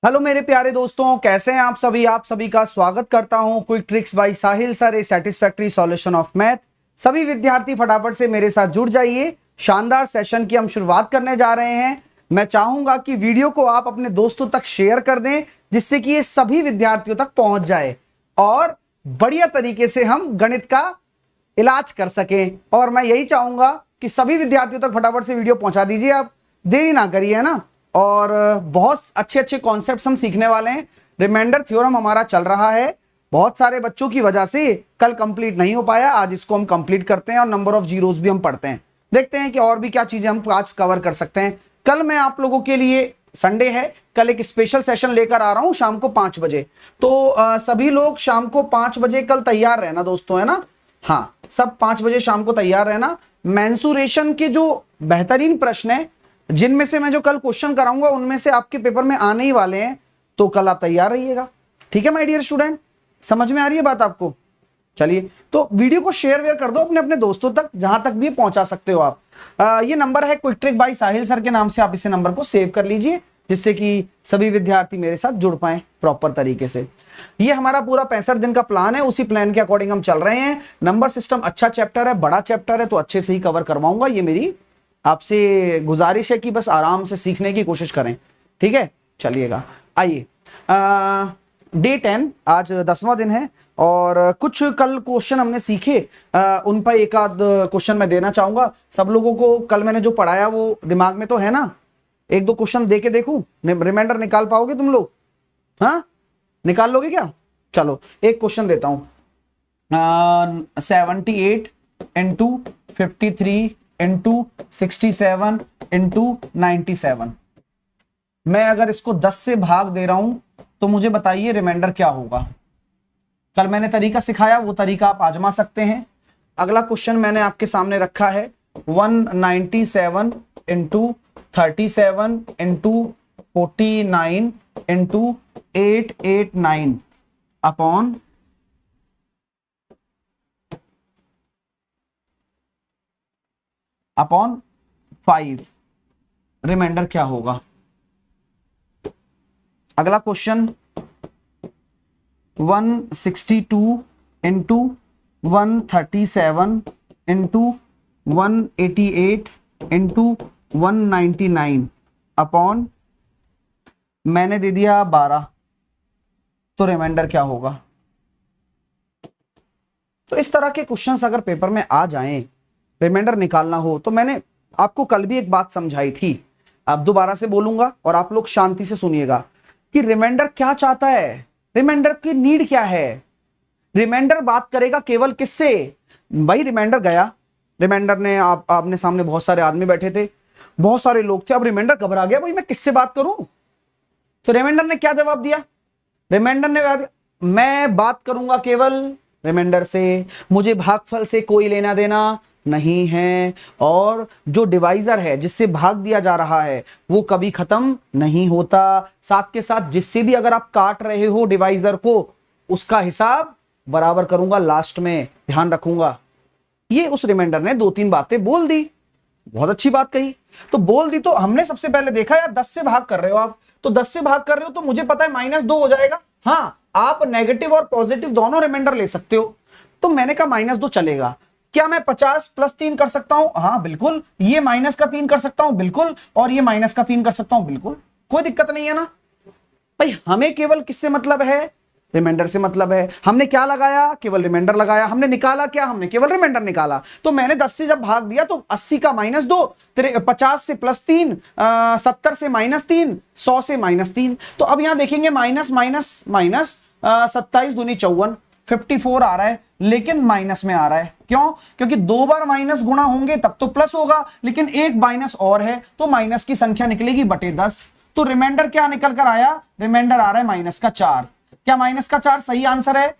Hello मेरे प्यारे दोस्तों, कैसे हैं आप सभी। आप सभी का स्वागत करता हूं quick tricks bye Sahil sir, A satisfactory solution of math. सभी विद्यार्थी फटाफट से मेरे साथ जुड़ जाइए। शानदार सेशन की हम शुरुआत करने जा रहे हैं। मैं चाहूंगा कि वीडियो को आप अपने दोस्तों तक शेयर कर दें, जिससे कि ये सभी विद्यार्थियों तक पहुंच जाए और बढ़िया तरीके से हम गणित का इलाज कर सकें। और मैं यही चाहूंगा कि सभी विद्यार्थियों तक फटाफट से वीडियो पहुंचा दीजिए, आप देरी ना करिए, है ना। और बहुत अच्छे अच्छे कॉन्सेप्ट्स हम सीखने वाले हैं। रिमाइंडर थ्योरम हमारा चल रहा है, बहुत सारे बच्चों की वजह से कल कंप्लीट नहीं हो पाया, आज इसको हम कंप्लीट करते हैं और नंबर ऑफ जीरोस भी हम पढ़ते हैं। देखते हैं कि और भी क्या चीजें हम आज कवर कर सकते हैं। कल मैं आप लोगों के लिए, संडे है, कल एक स्पेशल सेशन लेकर आ रहा हूं शाम को 5 बजे। तो सभी लोग शाम को 5 बजे कल तैयार रहना दोस्तों, है ना। हाँ, सब 5 बजे शाम को तैयार रहना। मेंसुरेशन के जो बेहतरीन प्रश्न है, जिनमें से मैं जो कल क्वेश्चन कराऊंगा उनमें से आपके पेपर में आने ही वाले हैं, तो कल आप तैयार रहिएगा। ठीक है माय डियर स्टूडेंट, समझ में आ रही है बात आपको। चलिए, तो वीडियो को शेयर वेयर कर दो अपने अपने दोस्तों तक, जहां तक भी पहुंचा सकते हो आप। ये नंबर है क्विक ट्रिक बाय साहिल सर के नाम से, आप इसे नंबर को सेव कर लीजिए, जिससे कि सभी विद्यार्थी मेरे साथ जुड़ पाए प्रॉपर तरीके से। ये हमारा पूरा 65 दिन का प्लान है, उसी प्लान के अकॉर्डिंग हम चल रहे हैं। नंबर सिस्टम अच्छा चैप्टर है, बड़ा चैप्टर है, तो अच्छे से ही कवर करवाऊंगा। ये मेरी आपसे गुजारिश है कि बस आराम से सीखने की कोशिश करें। ठीक है, चलिएगा। आइए, डे 10, आज 10वां दिन है और कुछ कल क्वेश्चन हमने सीखे, उन पर एक आध क्वेश्चन मैं देना चाहूंगा सब लोगों को। कल मैंने जो पढ़ाया वो दिमाग में तो है ना। एक दो क्वेश्चन दे के देखूं, रिमाइंडर निकाल पाओगे तुम लोग? हाँ, निकाल लोगे क्या? चलो एक क्वेश्चन देता हूं। 78 इंटू 53 इंटू 67 इंटू 97। मैं अगर इसको 10 से भाग दे रहा हूं तो मुझे बताइए रिमाइंडर क्या होगा। कल मैंने तरीका सिखाया, वो तरीका आप आजमा सकते हैं। अगला क्वेश्चन मैंने आपके सामने रखा है 197 into 37 into 49 into 889 upon upon 5। Remainder क्या होगा? अगला question 162 into 137 into 188 into 199 upon, मैंने दे दिया 12, तो रिमाइंडर क्या होगा? तो इस तरह के क्वेश्चंस अगर पेपर में आ जाएं, रिमाइंडर निकालना हो, तो मैंने आपको कल भी एक बात समझाई थी, अब दोबारा से बोलूंगा और आप लोग शांति से सुनिएगा कि रिमाइंडर क्या चाहता है, रिमाइंडर की नीड क्या है। रिमाइंडर बात करेगा केवल किससे? भाई रिमाइंडर गया, रिमाइंडर ने आपने सामने बहुत सारे आदमी बैठे थे, बहुत सारे लोग थे, अब रिमाइंडर घबरा गया, भाई मैं किससे बात करूं? तो रिमाइंडर ने क्या जवाब दिया? रिमाइंडर ने मैं बात करूंगा केवल रिमाइंडर से, मुझे भागफल से कोई लेना देना नहीं है, और जो डिवाइजर है जिससे भाग दिया जा रहा है वो कभी खत्म नहीं होता। साथ के साथ जिससे भी अगर आप काट रहे हो डिवाइजर को, उसका हिसाब बराबर करूंगा लास्ट में, ध्यान रखूंगा। ये उस रिमाइंडर ने 2-3 बातें बोल दी, बहुत अच्छी बात कही। तो बोल दी तो हमने सबसे पहले देखा यार 10 से भाग कर रहे हो आप, तो 10 से भाग कर रहे हो तो मुझे पता है -2 हो जाएगा। हाँ, आप नेगेटिव और पॉजिटिव दोनों रिमाइंडर ले सकते हो, तो मैंने कहा -2 चलेगा। क्या मैं 50 + 3 कर सकता हूं? हाँ बिल्कुल। ये माइनस का 3 कर सकता हूं? बिल्कुल। और ये माइनस का 3 कर सकता हूं? बिल्कुल, कोई दिक्कत नहीं है ना भाई। हमें केवल किससे मतलब है? रिमाइंडर से मतलब है। हमने क्या लगाया? केवल रिमाइंडर लगाया। हमने निकाला क्या? हमने केवल रिमाइंडर निकाला। तो मैंने 10 से जब भाग दिया तो 80 का -2, 50 से +3, 70 से -3, 100 से -3। तो अब यहां देखेंगे माइनस माइनस माइनस, 27 दूनी 54, 54 आ रहा है, लेकिन माइनस में आ रहा है। क्यों? क्योंकि 2 बार माइनस गुणा होंगे तब तो प्लस होगा, लेकिन एक माइनस और है तो माइनस की संख्या निकलेगी बटे 10। तो रिमाइंडर क्या निकल कर आया? रिमाइंडर आ रहा है -4। क्या -4 सही आंसर है?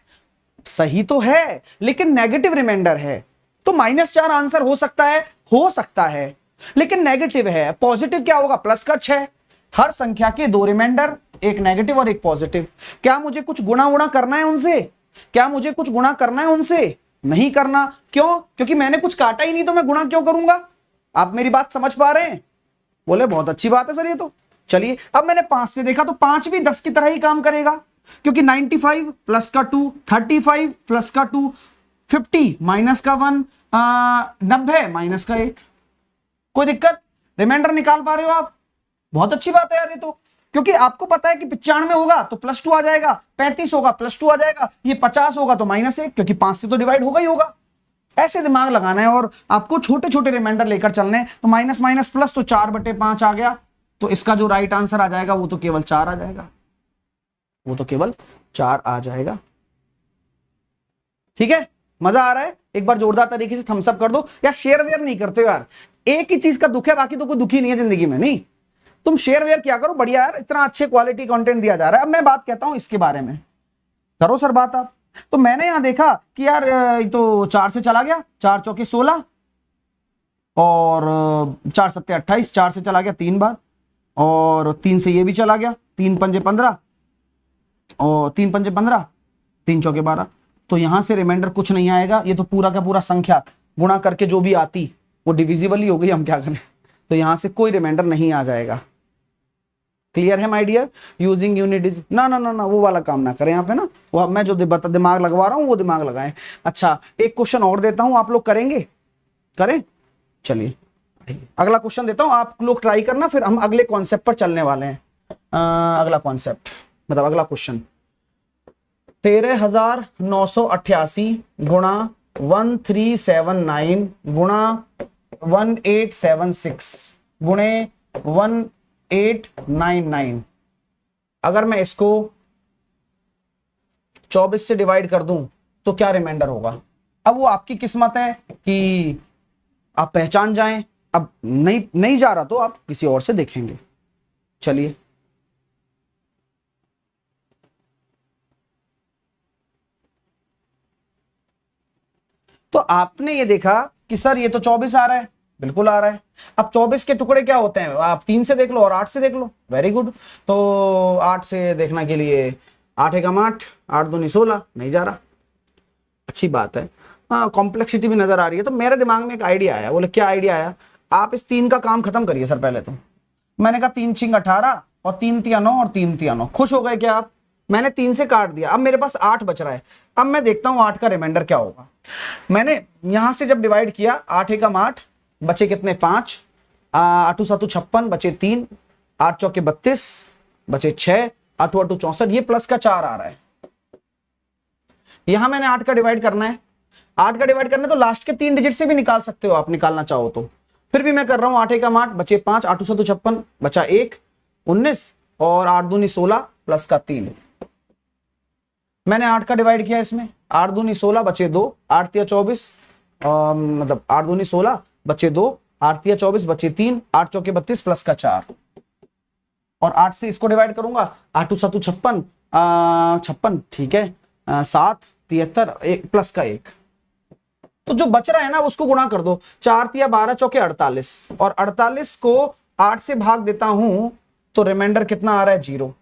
सही तो है, लेकिन नेगेटिव रिमाइंडर है, तो -4 आंसर हो सकता है, हो सकता है, लेकिन नेगेटिव है। पॉजिटिव क्या होगा? +6। हर संख्या के 2 रिमाइंडर, एक नेगेटिव और एक पॉजिटिव। क्या मुझे कुछ गुणा वुणा करना है उनसे? क्या मुझे कुछ गुणा करना है उनसे? नहीं करना। क्यों? क्योंकि मैंने कुछ काटा ही नहीं, तो मैं गुणा क्यों करूंगा? आप मेरी बात समझ पा रहे हैं? बोले बहुत अच्छी बात है सर, ये तो चलिए अब मैंने 5 से देखा तो 5 भी 10 की तरह ही काम करेगा, क्योंकि 95 प्लस का 2, 35 प्लस का 2, 50 माइनस का 1, 90 माइनस का 1। कोई दिक्कत? रिमाइंडर निकाल पा रहे हो आप? बहुत अच्छी बात है यार ये तो, क्योंकि आपको पता है कि 95 होगा तो +2 आ जाएगा, 35 होगा +2 आ जाएगा, ये 50 होगा तो -1, क्योंकि 5 से तो डिवाइड होगा ही होगा। ऐसे दिमाग लगाना है और आपको छोटे छोटे रिमाइंडर लेकर चलने हैं। तो माइनस माइनस प्लस, तो 4/5 आ गया, तो इसका जो राइट आंसर आ जाएगा वो तो केवल 4 आ जाएगा, वो तो केवल 4 आ जाएगा। ठीक है, मजा आ रहा है? एक बार जोरदार तरीके से थम्स अप कर दो। यार शेयर वेयर नहीं करते हो यार, एक ही चीज का दुख है, बाकी तो कोई दुखी नहीं है जिंदगी में। नहीं, तुम शेयर वेयर क्या करो, बढ़िया यार, इतना अच्छे क्वालिटी कंटेंट दिया जा रहा है। अब मैं बात कहता हूं इसके बारे में, करो सर बात आप। तो मैंने यहां देखा कि यार तो 4 से चला गया, 4 चौके 16 और 4 सत्ते 28, 4 से चला गया 3 बार, और 3 से ये भी चला गया, 3 पंजे 15 और 3 पंजे 15, 3 चौके 12। तो यहां से रिमाइंडर कुछ नहीं आएगा, ये तो पूरा का पूरा संख्या गुणा करके जो भी आती वो डिविजिबल ही हो गई, हम क्या करें। तो यहां से कोई रिमाइंडर नहीं आ जाएगा। क्लियर है my dear? Using unit is ना ना ना ना, वो वाला काम ना करें यहाँ पे ना, वो मैं जो दिमाग लगवा रहा हूँ वो दिमाग लगाएं। अच्छा, एक क्वेश्चन और देता हूं, आप लोग करेंगे? करें, चलिए अगला क्वेश्चन देता हूं, आप लोग ट्राई करना, फिर हम अगले कॉन्सेप्ट पर चलने वाले हैं। अगला कॉन्सेप्ट मतलब अगला क्वेश्चन, 13,988 गुणा 1379 गुणा 1876 गुणे 1899, अगर मैं इसको 24 से डिवाइड कर दूं तो क्या रिमाइंडर होगा? अब वो आपकी किस्मत है कि आप पहचान जाएं, अब नहीं जा रहा तो आप किसी और से देखेंगे। चलिए तो आपने ये देखा कि सर ये तो 24 आ रहा है, बिल्कुल आ रहा है। अब 24 के टुकड़े क्या होते हैं, आप 3 से देख लो और 8 से देख लो, वेरी गुड। तो 8 से देखने के लिए 8 एकम 8, 8 दूनी 16, नहीं जा रहा, अच्छी बात है। हाँ, कॉम्प्लेक्सिटी भी नजर आ रही है। तो मेरे दिमाग में एक आइडिया आया। बोले क्या आइडिया आया? आप इस 3 का काम खत्म करिए सर पहले तो। मैंने कहा 3 छिंग 18 और 3 तिया 9 और 3 तिया 9। खुश हो गए क्या आप? मैंने 3 से काट दिया, अब मेरे पास 8 बच रहा है। अब मैं देखता हूं 8 का रिमाइंडर क्या होगा। मैंने यहां से जब डिवाइड किया, 8 एकम 8, बचे कितने 5, 8 7 56, बचे 3, 8 चौके 32, बचे 6, 8 8 64, ये प्लस का 4 आ रहा है। यहां मैंने 8 का डिवाइड करना है, 8 का डिवाइड करना है तो लास्ट के 3 डिजिट से भी निकाल सकते हो आप, निकालना चाहो तो। फिर भी मैं कर रहा हूं 8 एकम 8, बचे 5, 8 7 56, बचा 1, 19 और 8 दूनी 16 प्लस का 3। मैंने 8 का डिवाइड किया इसमें, 8 दूनी 16 बचे 2, 8 तिया 24, मतलब 8 दूनी 16 बचे 2, 8 तिया 24 बचे 3, 8 चौके 32 प्लस का 4, और 8 से इसको डिवाइड करूंगा, 8 7 56, 56 ठीक है, 7 73 प्लस का 1। तो जो बच रहा है ना उसको गुणा कर दो, 4 तिया 12 चौके 48, और 48 को 8 से भाग देता हूं तो रिमाइंडर कितना आ रहा है? 0।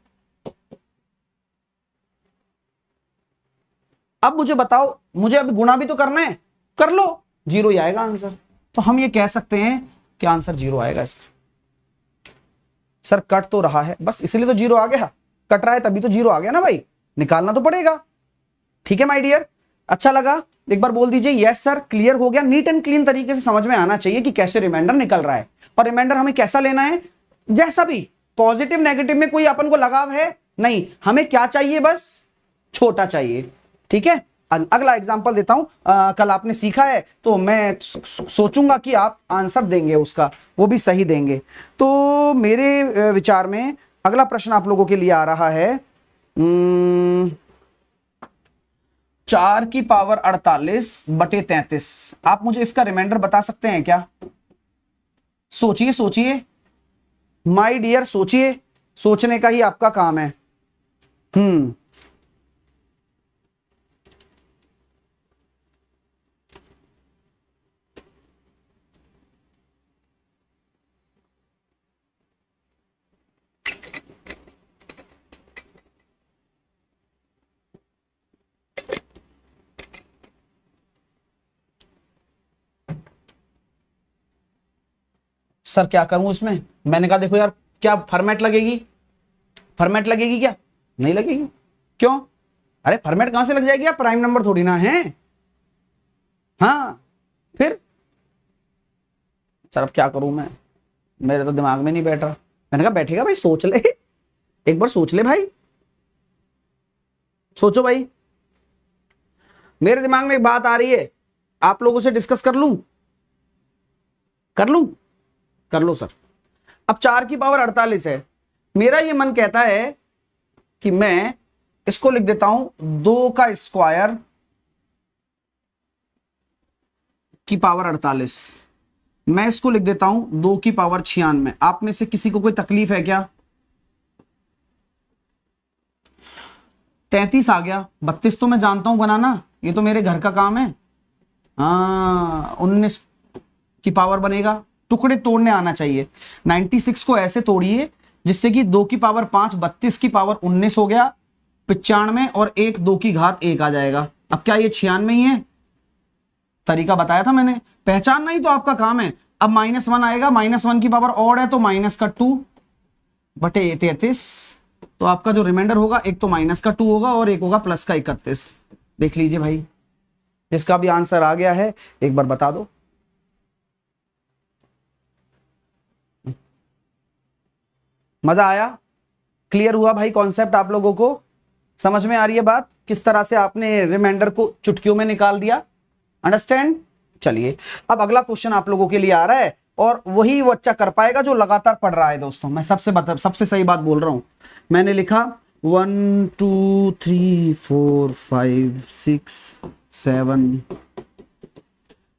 अब मुझे बताओ, मुझे अभी गुणा भी तो करना है, कर लो, 0 ही आएगा आंसर। तो हम ये कह सकते हैं कि आंसर 0 आएगा इसका। सर कट तो रहा है, बस इसलिए तो 0 आ गया, कट रहा है तभी तो 0 आ गया ना भाई, निकालना तो पड़ेगा। ठीक है माय डियर, अच्छा लगा? एक बार बोल दीजिए यस सर, क्लियर हो गया। नीट एंड क्लीन तरीके से समझ में आना चाहिए कि कैसे रिमाइंडर निकल रहा है, और रिमाइंडर हमें कैसा लेना है, जैसा भी, पॉजिटिव नेगेटिव में कोई अपन को लगाव है नहीं, हमें क्या चाहिए, बस छोटा चाहिए। ठीक है, अगला एग्जांपल देता हूं। कल आपने सीखा है तो मैं सोचूंगा कि आप आंसर देंगे उसका, वो भी सही देंगे। तो मेरे विचार में अगला प्रश्न आप लोगों के लिए आ रहा है, 4 की पावर 48/33। आप मुझे इसका रिमाइंडर बता सकते हैं क्या? सोचिए सोचिए माय डियर, सोचिए, सोचने का ही आपका काम है। सर क्या करूं इसमें? मैंने कहा देखो यार, क्या फॉर्मेट लगेगी? फॉर्मेट लगेगी क्या? नहीं लगेगी। क्यों? अरे फॉर्मेट कहां से लग जाएगी? आप प्राइम नंबर थोड़ी ना है। हाँ फिर सर अब क्या करूं मैं, मेरे तो दिमाग में नहीं बैठ रहा। मैंने कहा बैठेगा भाई, सोच ले, एक बार सोच ले भाई, सोचो भाई। मेरे दिमाग में एक बात आ रही है, आप लोगों से डिस्कस कर लूं? कर लूं? कर लो सर। अब 4 की पावर 48 है, मेरा ये मन कहता है कि मैं इसको लिख देता हूं 2 का स्क्वायर की पावर 48। मैं इसको लिख देता हूं 2 की पावर 96। आप में से किसी को कोई तकलीफ है क्या? 33 आ गया, 32 तो मैं जानता हूं बनाना, ये तो मेरे घर का काम है। हाँ 19 की पावर बनेगा, टुकड़े तोड़ने आना चाहिए। 96 को ऐसे तोड़िए जिससे कि 2 की पावर 5, 32 की पावर 19 हो गया, 95 और 1 2 की घात 1 आ जाएगा। अब क्या ये 96 ही है? तरीका बताया था मैंने, पहचानना ही तो आपका काम है। अब -1 आएगा, -1 की पावर ऑड है तो -2 बटे 33, तो आपका जो रिमाइंडर होगा एक तो -2 होगा और एक होगा +31। देख लीजिए भाई, जिसका भी आंसर आ गया है एक बार बता दो। मजा आया? क्लियर हुआ भाई कॉन्सेप्ट? आप लोगों को समझ में आ रही है बात, किस तरह से आपने रिमाइंडर को चुटकियों में निकाल दिया? अंडरस्टैंड? चलिए अब अगला क्वेश्चन आप लोगों के लिए आ रहा है, और वही वो अच्छा कर पाएगा जो लगातार पढ़ रहा है। दोस्तों मैं सबसे सही बात बोल रहा हूं। मैंने लिखा 1 2 3 4 5 6 7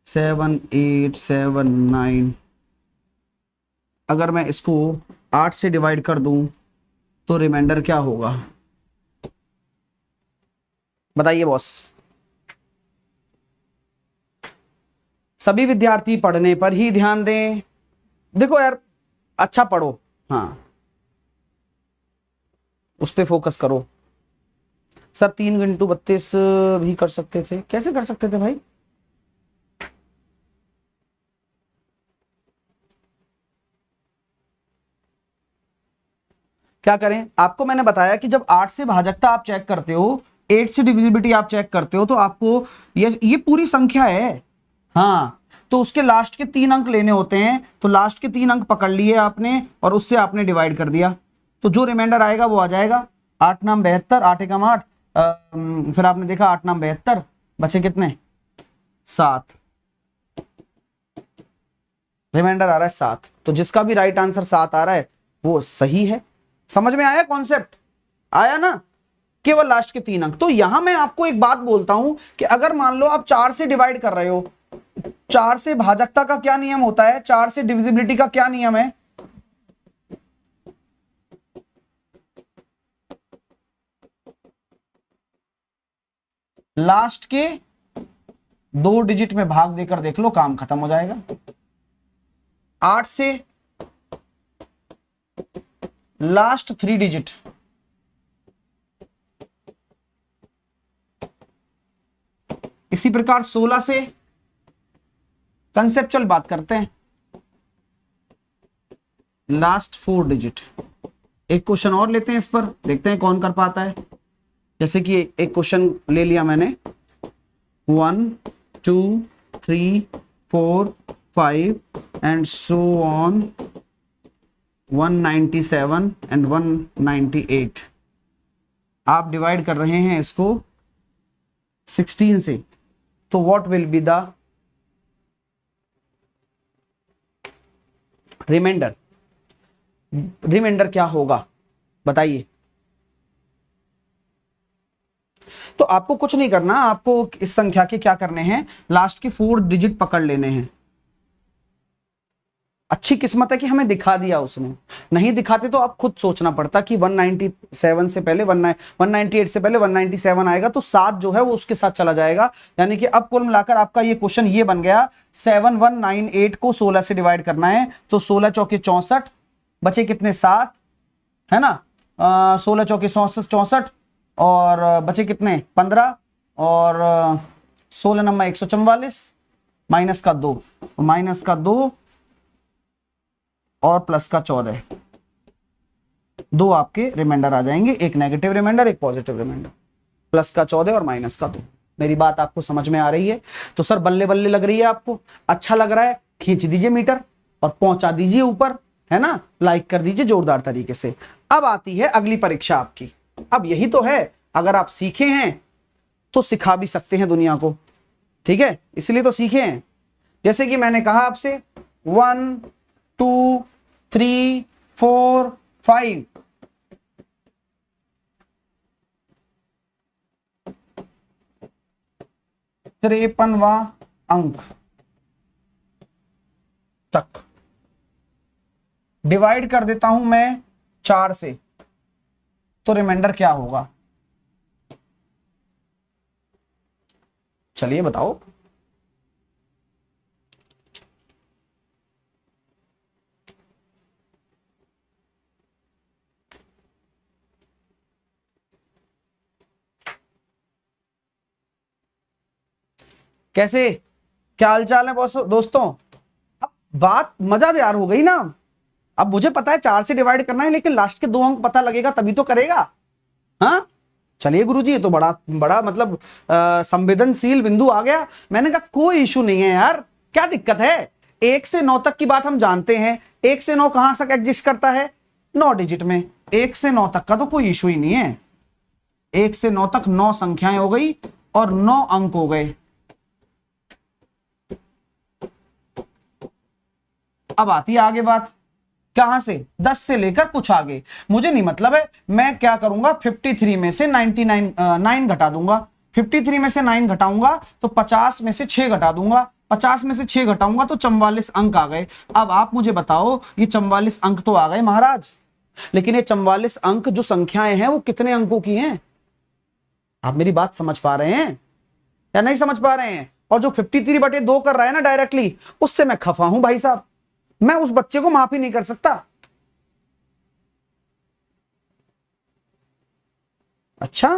7 8 7 9। अगर मैं इसको 8 से डिवाइड कर दूं तो रिमाइंडर क्या होगा? बताइए बॉस। सभी विद्यार्थी पढ़ने पर ही ध्यान दें। देखो यार, अच्छा पढ़ो, हाँ उस पे फोकस करो। सर 3 × 32 भी कर सकते थे, कैसे कर सकते थे भाई? क्या करें? आपको मैंने बताया कि जब 8 से भाजकता आप चेक करते हो, 8 से डिविजिबिलिटी आप चेक करते हो, तो आपको ये पूरी संख्या है, हाँ, तो उसके लास्ट के 3 अंक लेने होते हैं। तो लास्ट के 3 अंक पकड़ लिए आपने और उससे आपने डिवाइड कर दिया, तो जो रिमाइंडर आएगा वो आ जाएगा। 8 नाम 72, 8 एकम 8, फिर आपने देखा 8 नाम 72, बचे कितने? 7। रिमाइंडर आ रहा है 7, तो जिसका भी राइट आंसर 7 आ रहा है वो सही है। समझ में आया कॉन्सेप्ट? आया ना? केवल लास्ट के 3 अंक। तो यहां मैं आपको एक बात बोलता हूं कि अगर मान लो आप 4 से डिवाइड कर रहे हो, 4 से भाजकता का क्या नियम होता है? 4 से डिविजिबिलिटी का क्या नियम है? लास्ट के 2 डिजिट में भाग देकर देख लो, काम खत्म हो जाएगा। 8 से लास्ट 3 डिजिट, इसी प्रकार 16 से कंसेप्चुअल बात करते हैं, लास्ट 4 डिजिट। एक क्वेश्चन और लेते हैं इस पर, देखते हैं कौन कर पाता है। जैसे कि एक क्वेश्चन ले लिया मैंने, 1 2 3 4 5 एंड सो ऑन 197 एंड 198। आप डिवाइड कर रहे हैं इसको 16 से, तो what will be the remainder? Remainder क्या होगा बताइए? तो आपको कुछ नहीं करना, आपको इस संख्या के क्या करने हैं, लास्ट के 4 डिजिट पकड़ लेने हैं। अच्छी किस्मत है कि हमें दिखा दिया उसने, नहीं दिखाते तो आप खुद सोचना पड़ता कि 197 से पहले 198 से पहले 197 आएगा, तो 7 जो है वो उसके साथ चला जाएगा। यानी कि अब कुल मिलाकर आपका ये क्वेश्चन ये बन गया, 7198 को 16 से डिवाइड करना है, तो 16 चौके 64, बचे कितने? 7, है ना? 16 चौके 64 और बचे कितने? 15 और 16 नंबर 144, माइनस का 2 और प्लस का 14। दो आपके रिमाइंडर आ जाएंगे, एक नेगेटिव रिमाइंडर एक पॉजिटिव रिमाइंडर, प्लस का 14 और माइनस का 2। मेरी बात आपको समझ में आ रही है? तो सर बल्ले बल्ले लग रही है आपको, अच्छा लग रहा है, खींच दीजिए मीटर और पहुंचा दीजिए ऊपर, है ना, लाइक कर दीजिए जोरदार तरीके से। अब आती है अगली परीक्षा आपकी। अब यही तो है, अगर आप सीखे हैं तो सिखा भी सकते हैं दुनिया को, ठीक है, इसलिए तो सीखे हैं। जैसे कि मैंने कहा आपसे 1 2 3 4 5, तिरपनवा अंक तक डिवाइड कर देता हूं मैं 4 से, तो रिमाइंडर क्या होगा? चलिए बताओ। कैसे, क्या हालचाल है दोस्तों? अब बात मजेदार हो गई ना। अब मुझे पता है 4 से डिवाइड करना है, लेकिन लास्ट के 2 अंक पता लगेगा तभी तो करेगा। हाँ चलिए गुरुजी, ये तो बड़ा बड़ा मतलब संवेदनशील बिंदु आ गया। मैंने कहा कोई इशू नहीं है यार, क्या दिक्कत है? 1 से 9 तक की बात हम जानते हैं। 1 से 9 कहां तक एग्जिस्ट करता है? 9 डिजिट में। 1 से 9 तक का तो कोई इशू ही नहीं है। 1 से 9 तक 9 संख्याएं हो गई और 9 अंक हो गए। अब आती है आगे बात, कहां से? 10 से लेकर कुछ आगे, मुझे नहीं मतलब है। मैं क्या करूंगा, 53 में से 9 घटा दूंगा। 53 में से 9 घटाऊंगा तो 50 में से 6 घटा दूंगा। 50 में से 6 घटाऊंगा तो 44 अंक आ गए। अब आप मुझे बताओ, ये 44 अंक तो आ गए महाराज, लेकिन ये 44 अंक जो संख्याएं हैं वो कितने अंकों की हैं? आप मेरी बात समझ पा रहे हैं या नहीं समझ पा रहे हैं? और जो 53/2 कर रहा है ना डायरेक्टली, उससे मैं खफा हूं भाई साहब। मैं उस बच्चे को माफ ही नहीं कर सकता। अच्छा,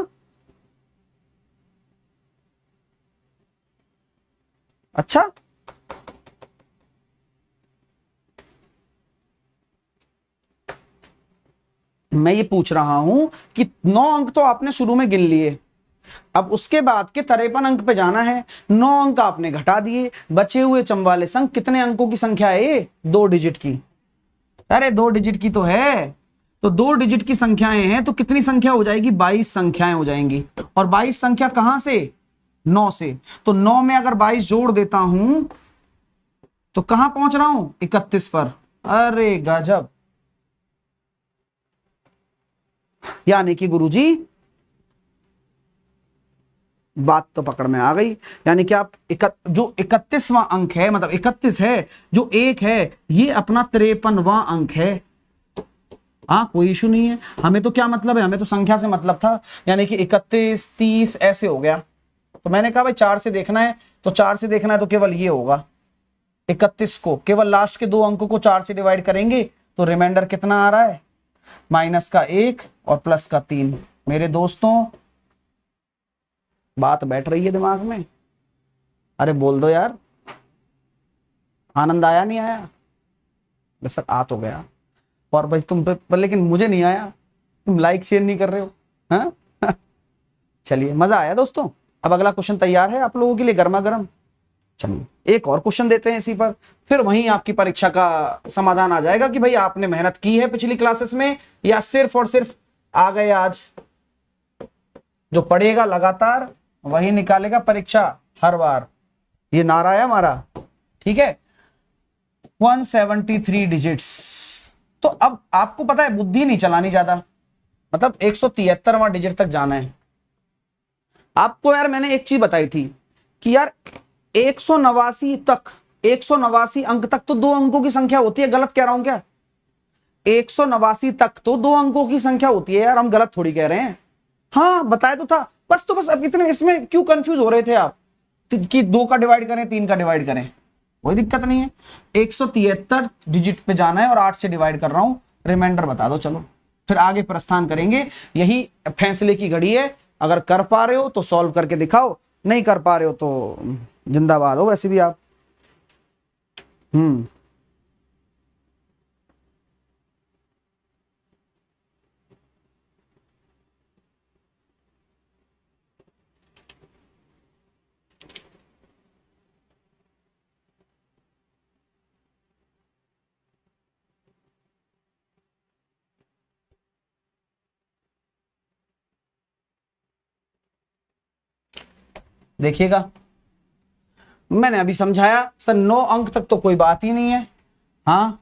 अच्छा, मैं ये पूछ रहा हूं कि 9 अंक तो आपने शुरू में गिन लिए, अब उसके बाद के 53 अंक पे जाना है। 9 अंक आपने घटा दिए, बचे हुए 44 अंक कितने अंकों की संख्या है? ये 2 डिजिट की। अरे 2 डिजिट की तो है, तो 2 डिजिट की संख्याएं हैं तो कितनी संख्या हो जाएगी? 22 संख्याएं हो जाएंगी। और 22 संख्या कहां से? 9 से। तो 9 में अगर 22 जोड़ देता हूं तो कहां पहुंच रहा हूं? 31 पर। अरे गजब, यानी कि गुरुजी बात तो पकड़ में आ गई। यानी कि आप जो 31वां अंक है, मतलब 31 है, जो 1 है, ये अपना 53वां अंक है। हाँ कोई इशू नहीं है, हमें तो क्या मतलब है, हमें तो संख्या से मतलब था। यानी कि 31 30 ऐसे हो गया। तो मैंने कहा भाई 4 से देखना है, तो 4 से देखना है तो केवल ये होगा। 31 को केवल लास्ट के 2 अंकों को 4 से डिवाइड करेंगे तो रिमाइंडर कितना आ रहा है? माइनस का 1 और प्लस का 3। मेरे दोस्तों बात बैठ रही है दिमाग में? अरे बोल दो यार, आनंद आया नहीं आया? सर आ तो गया, और भाई तुम पर लेकिन मुझे नहीं आया, तुम लाइक शेयर नहीं कर रहे हो। हाँ चलिए मजा आया दोस्तों। अब अगला क्वेश्चन तैयार है आप लोगों के लिए गर्मा गर्म। चलिए एक और क्वेश्चन देते हैं इसी पर, फिर वहीं आपकी परीक्षा का समाधान आ जाएगा कि भाई आपने मेहनत की है पिछली क्लासेस में या सिर्फ और सिर्फ आ गए आज। जो पढ़ेगा लगातार वही निकालेगा परीक्षा हर बार, ये नारा है हमारा, ठीक है। 173 डिजिट्स। तो अब आपको पता है बुद्धि नहीं चलानी ज्यादा, मतलब 173वां डिजिट तक जाना है आपको। यार मैंने एक चीज बताई थी कि यार 189 तक, 189 अंक तक तो 2 अंकों की संख्या होती है। गलत कह रहा हूं क्या? 189 तक तो 2 अंकों की संख्या होती है यार, हम गलत थोड़ी कह रहे हैं। हाँ बताया तो था, बस तो बस अब इतने इसमें क्यों कंफ्यूज हो रहे थे आप कि 2 का डिवाइड करें 3 का डिवाइड करें? कोई दिक्कत नहीं है। 173 डिजिट पे जाना है और 8 से डिवाइड कर रहा हूं। रिमाइंडर बता दो, चलो फिर आगे प्रस्थान करेंगे। यही फैसले की घड़ी है, अगर कर पा रहे हो तो सॉल्व करके दिखाओ, नहीं कर पा रहे हो तो जिंदाबाद हो वैसे भी आप। देखिएगा, मैंने अभी समझाया सर 9 अंक तक तो कोई बात ही नहीं है। हाँ,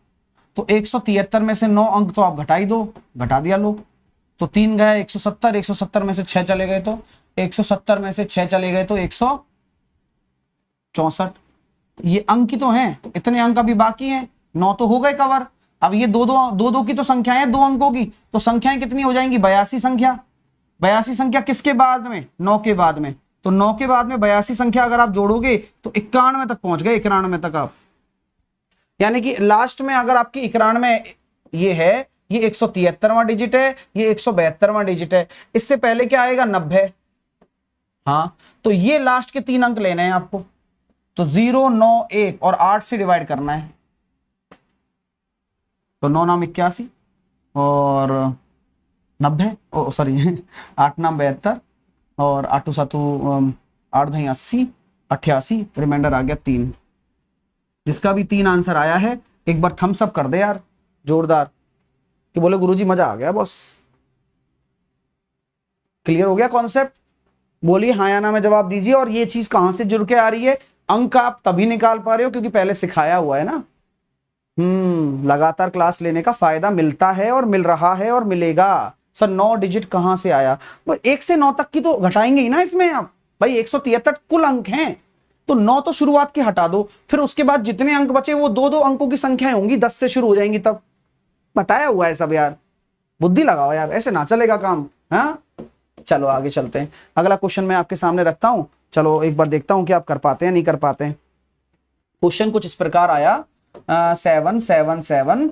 तो 173 में से 9 अंक तो आप घटा ही दो, घटा दिया लो, तो 3 गया 170, 170 में से 6 चले गए तो 170 में से 6 चले गए तो 164। ये अंक ही तो हैं, इतने अंक अभी बाकी हैं, 9 तो हो गए कवर। अब ये दो की तो संख्याएं हैं 2 अंकों की, तो संख्याएं कितनी हो जाएंगी? 82 संख्या। 82 संख्या किसके बाद में? 9 के बाद में। तो 9 के बाद में 82 संख्या अगर आप जोड़ोगे तो 91 तक पहुंच गए, 91 तक आप, यानी कि लास्ट में अगर आपकी 91 ये है, ये 173वां डिजिट है, ये 172वां डिजिट है, इससे पहले क्या आएगा? 90। हाँ, तो ये लास्ट के 3 अंक लेने हैं आपको, तो 0, 9, 1 और 8 से डिवाइड करना है, तो 9 नाम 81 और 90, ओ सॉरी 8 नाम 72 और 8 7 8 दही 80, 88, रिमाइंडर आ गया 3। जिसका भी 3 आंसर आया है एक बार थम्स अप कर दे यार, जोरदार, कि बोले गुरुजी मजा आ गया बॉस। क्लियर हो गया कॉन्सेप्ट? बोलिए हाँ या ना में जवाब दीजिए। और ये चीज कहां से जुड़ के आ रही है? अंक आप तभी निकाल पा रहे हो क्योंकि पहले सिखाया हुआ है ना। लगातार क्लास लेने का फायदा मिलता है और मिल रहा है और मिलेगा। सर 9 डिजिट कहां से आया? 1 से 9 तक की तो घटाएंगे ही ना इसमें आप, भाई 173 कुल अंक हैं, तो 9 तो शुरुआत की हटा दो, फिर उसके बाद जितने अंक बचे वो 2-2 अंकों की संख्याएं होंगी, 10 से शुरू हो जाएंगी, तब बताया हुआ है सब यार, बुद्धि लगाओ यार, ऐसे ना चलेगा काम। हाँ, चलो आगे चलते हैं। अगला क्वेश्चन मैं आपके सामने रखता हूं, चलो एक बार देखता हूं कि आप कर पाते हैं नहीं कर पाते हैं। क्वेश्चन कुछ इस प्रकार आया, 7 7 7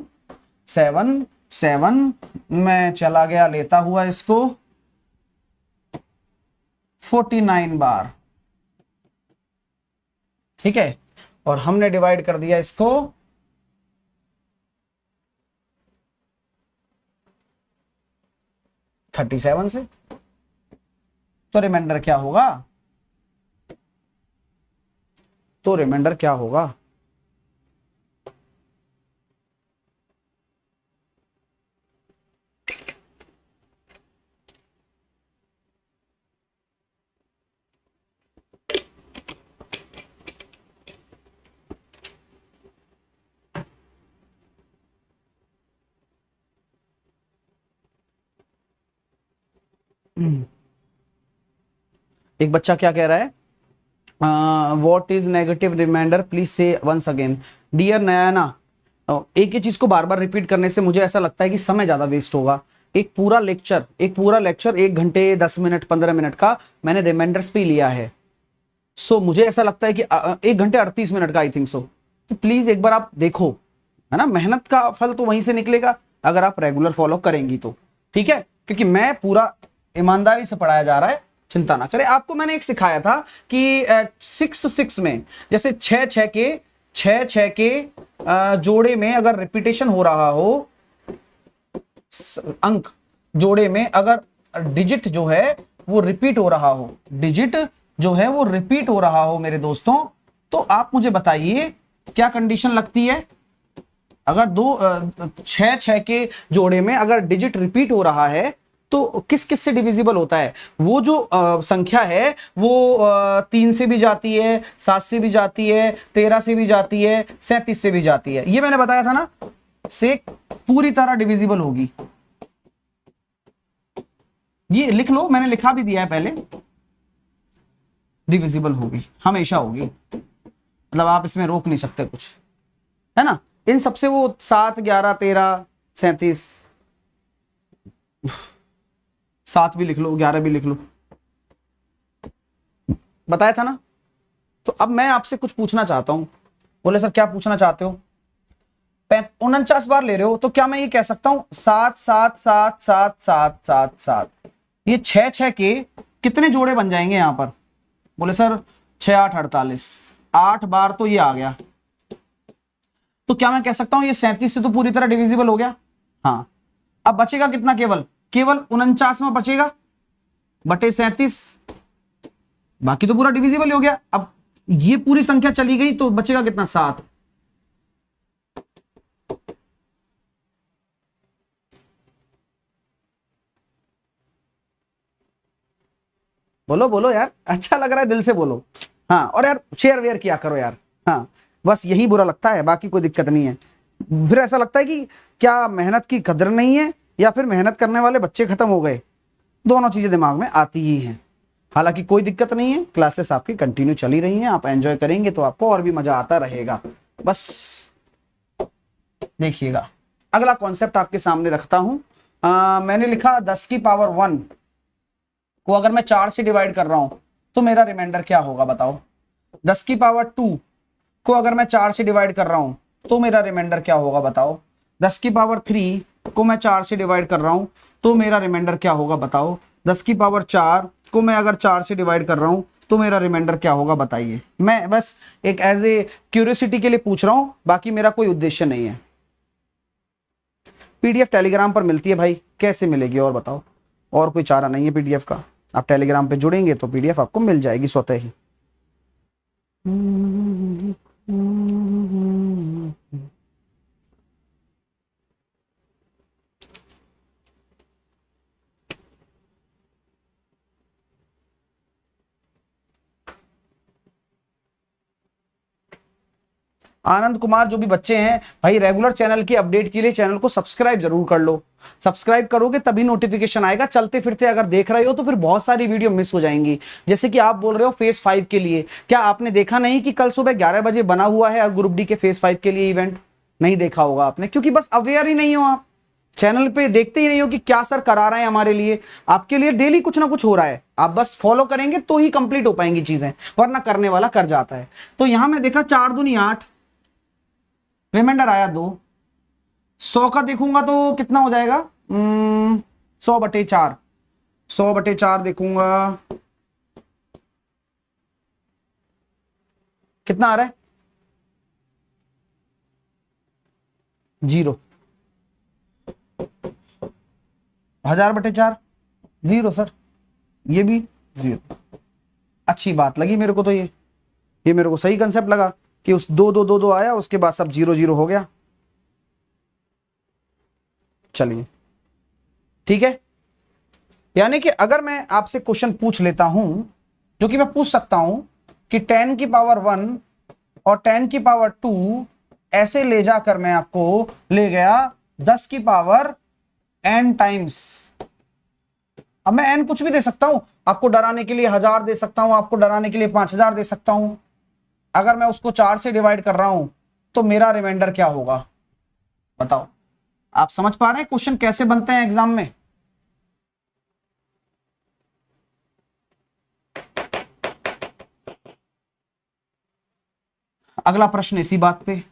7 7, मैं चला गया लेता हुआ इसको 49 बार, ठीक है, और हमने डिवाइड कर दिया इसको 37 से, तो रिमाइंडर क्या होगा? तो रिमाइंडर क्या होगा? एक बच्चा क्या कह रहा है, what is negative remainder please से वंस अगेन। डियर नयाना, एक ही चीज को बार बार रिपीट करने से मुझे ऐसा लगता है कि समय ज्यादा वेस्ट होगा। एक पूरा लेक्चर 1 घंटे 10 मिनट 15 मिनट का मैंने रिमाइंडर्स पे लिया है, सो मुझे ऐसा लगता है कि 1 घंटे 38 मिनट का आई थिंक सो। तो प्लीज एक बार आप देखो, है ना, मेहनत का फल तो वहीं से निकलेगा अगर आप रेगुलर फॉलो करेंगी तो, ठीक है, क्योंकि मैं पूरा ईमानदारी से पढ़ाया जा रहा है, चिंता ना करें। आपको मैंने एक सिखाया था कि 6-6 में, जैसे 6-6 के जोड़े में अगर रिपीटेशन हो रहा हो, अंक जोड़े में अगर डिजिट जो है वो रिपीट हो रहा हो, डिजिट जो है वो रिपीट हो रहा हो मेरे दोस्तों, तो आप मुझे बताइए क्या कंडीशन लगती है? अगर 6-6 के जोड़े में अगर डिजिट रिपीट हो रहा है तो किस किस से डिविजिबल होता है? वो जो संख्या है वो 3 से भी जाती है, 7 से भी जाती है, 13 से भी जाती है, 37 से भी जाती है, ये मैंने बताया था ना, से पूरी तरह डिविजिबल होगी। ये लिख लो, मैंने लिखा भी दिया है पहले, डिविजिबल होगी, हमेशा होगी, मतलब आप इसमें रोक नहीं सकते कुछ, है ना। इन सबसे वो 7, 11, 13, 37, 7 भी लिख लो, 11 भी लिख लो, बताया था ना। तो अब मैं आपसे कुछ पूछना चाहता हूं। बोले सर क्या पूछना चाहते हो? 49 बार ले रहे हो, तो क्या मैं ये कह सकता हूं 7 7 7 7 7 7 7, ये 6-6 के कितने जोड़े बन जाएंगे यहां पर? बोले सर 6 8 48, 8 बार तो ये आ गया, तो क्या मैं कह सकता हूं ये 37 से तो पूरी तरह डिविजिबल हो गया? हाँ, अब बचेगा कितना? केवल 49वां बचेगा बटे 37, बाकी तो पूरा डिविजिबल हो गया। अब ये पूरी संख्या चली गई तो बचेगा कितना? 7। बोलो बोलो यार, अच्छा लग रहा है, दिल से बोलो। हाँ, और यार शेयर वेयर किया करो यार। हाँ, बस यही बुरा लगता है, बाकी कोई दिक्कत नहीं है। फिर ऐसा लगता है कि क्या मेहनत की कदर नहीं है, या फिर मेहनत करने वाले बच्चे खत्म हो गए। दोनों चीजें दिमाग में आती ही हैं। हालांकि कोई दिक्कत नहीं है, क्लासेस आपकी कंटिन्यू चली रही हैं, आप एंजॉय करेंगे तो आपको और भी मजा आता रहेगा। बस देखिएगा, अगला कॉन्सेप्ट आपके सामने रखता हूं। मैंने लिखा 10 की पावर 1 को अगर मैं 4 से डिवाइड कर रहा हूं तो मेरा रिमाइंडर क्या होगा बताओ। 10 की पावर 2 को अगर मैं 4 से डिवाइड कर रहा हूं तो मेरा रिमाइंडर क्या होगा बताओ। 10 की पावर 3 को मैं 4 से डिवाइड कर रहा हूं तो मेरा रिमाइंडर क्या होगा बताओ। 10 की पावर 4 को मैं अगर 4 से डिवाइड कर रहा हूं तो मेरा रिमाइंडर क्या होगा बताइए। मैं बस एक एज ए क्यूरियोसिटी के लिए पूछ रहा हूं, बाकी मेरा कोई उद्देश्य नहीं है। पीडीएफ टेलीग्राम पर मिलती है भाई, कैसे मिलेगी और बताओ। और कोई चारा नहीं है पीडीएफ का, आप टेलीग्राम पे जुड़ेंगे तो पीडीएफ आपको मिल जाएगी स्वतः ही। आनंद कुमार, जो भी बच्चे हैं भाई, रेगुलर चैनल की अपडेट के लिए चैनल को सब्सक्राइब जरूर कर लो। सब्सक्राइब करोगे तभी नोटिफिकेशन आएगा। चलते फिरते अगर देख रहे हो तो फिर बहुत सारी वीडियो मिस हो जाएंगी। जैसे कि आप बोल रहे हो फेज 5 के लिए, क्या आपने देखा नहीं कि कल सुबह 11 बजे बना हुआ है और ग्रुप डी के फेज 5 के लिए इवेंट? नहीं देखा होगा आपने, क्योंकि बस अवेयर ही नहीं हो आप, चैनल पे देखते ही नहीं हो कि क्या सर करा रहे हैं हमारे लिए। आपके लिए डेली कुछ ना कुछ हो रहा है, आप बस फॉलो करेंगे तो ही कंप्लीट हो पाएंगी चीजें, वरना करने वाला कर जाता है। तो यहां मैं देखा 4 दूनी 8, रिमाइंडर आया 2। 100 का देखूंगा तो कितना हो जाएगा, 100/4। 100/4 देखूंगा कितना आ रहा है, 0। 1000/4 0 सर, ये भी 0। अच्छी बात लगी मेरे को तो, ये मेरे को सही कंसेप्ट लगा कि उस 2 2 2 2 आया, उसके बाद सब 0 0 हो गया। चलिए ठीक है, यानी कि अगर मैं आपसे क्वेश्चन पूछ लेता हूं, जो कि मैं पूछ सकता हूं कि 10 की पावर 1 और 10 की पावर 2 ऐसे ले जाकर मैं आपको ले गया 10 की पावर n टाइम्स। अब मैं n कुछ भी दे सकता हूं, आपको डराने के लिए 1000 दे सकता हूं, आपको डराने के लिए 5000 दे सकता हूं। अगर मैं उसको 4 से डिवाइड कर रहा हूं तो मेरा रिमाइंडर क्या होगा बताओ। आप समझ पा रहे हैं क्वेश्चन कैसे बनते हैं एग्जाम में? अगला प्रश्न इसी बात पे,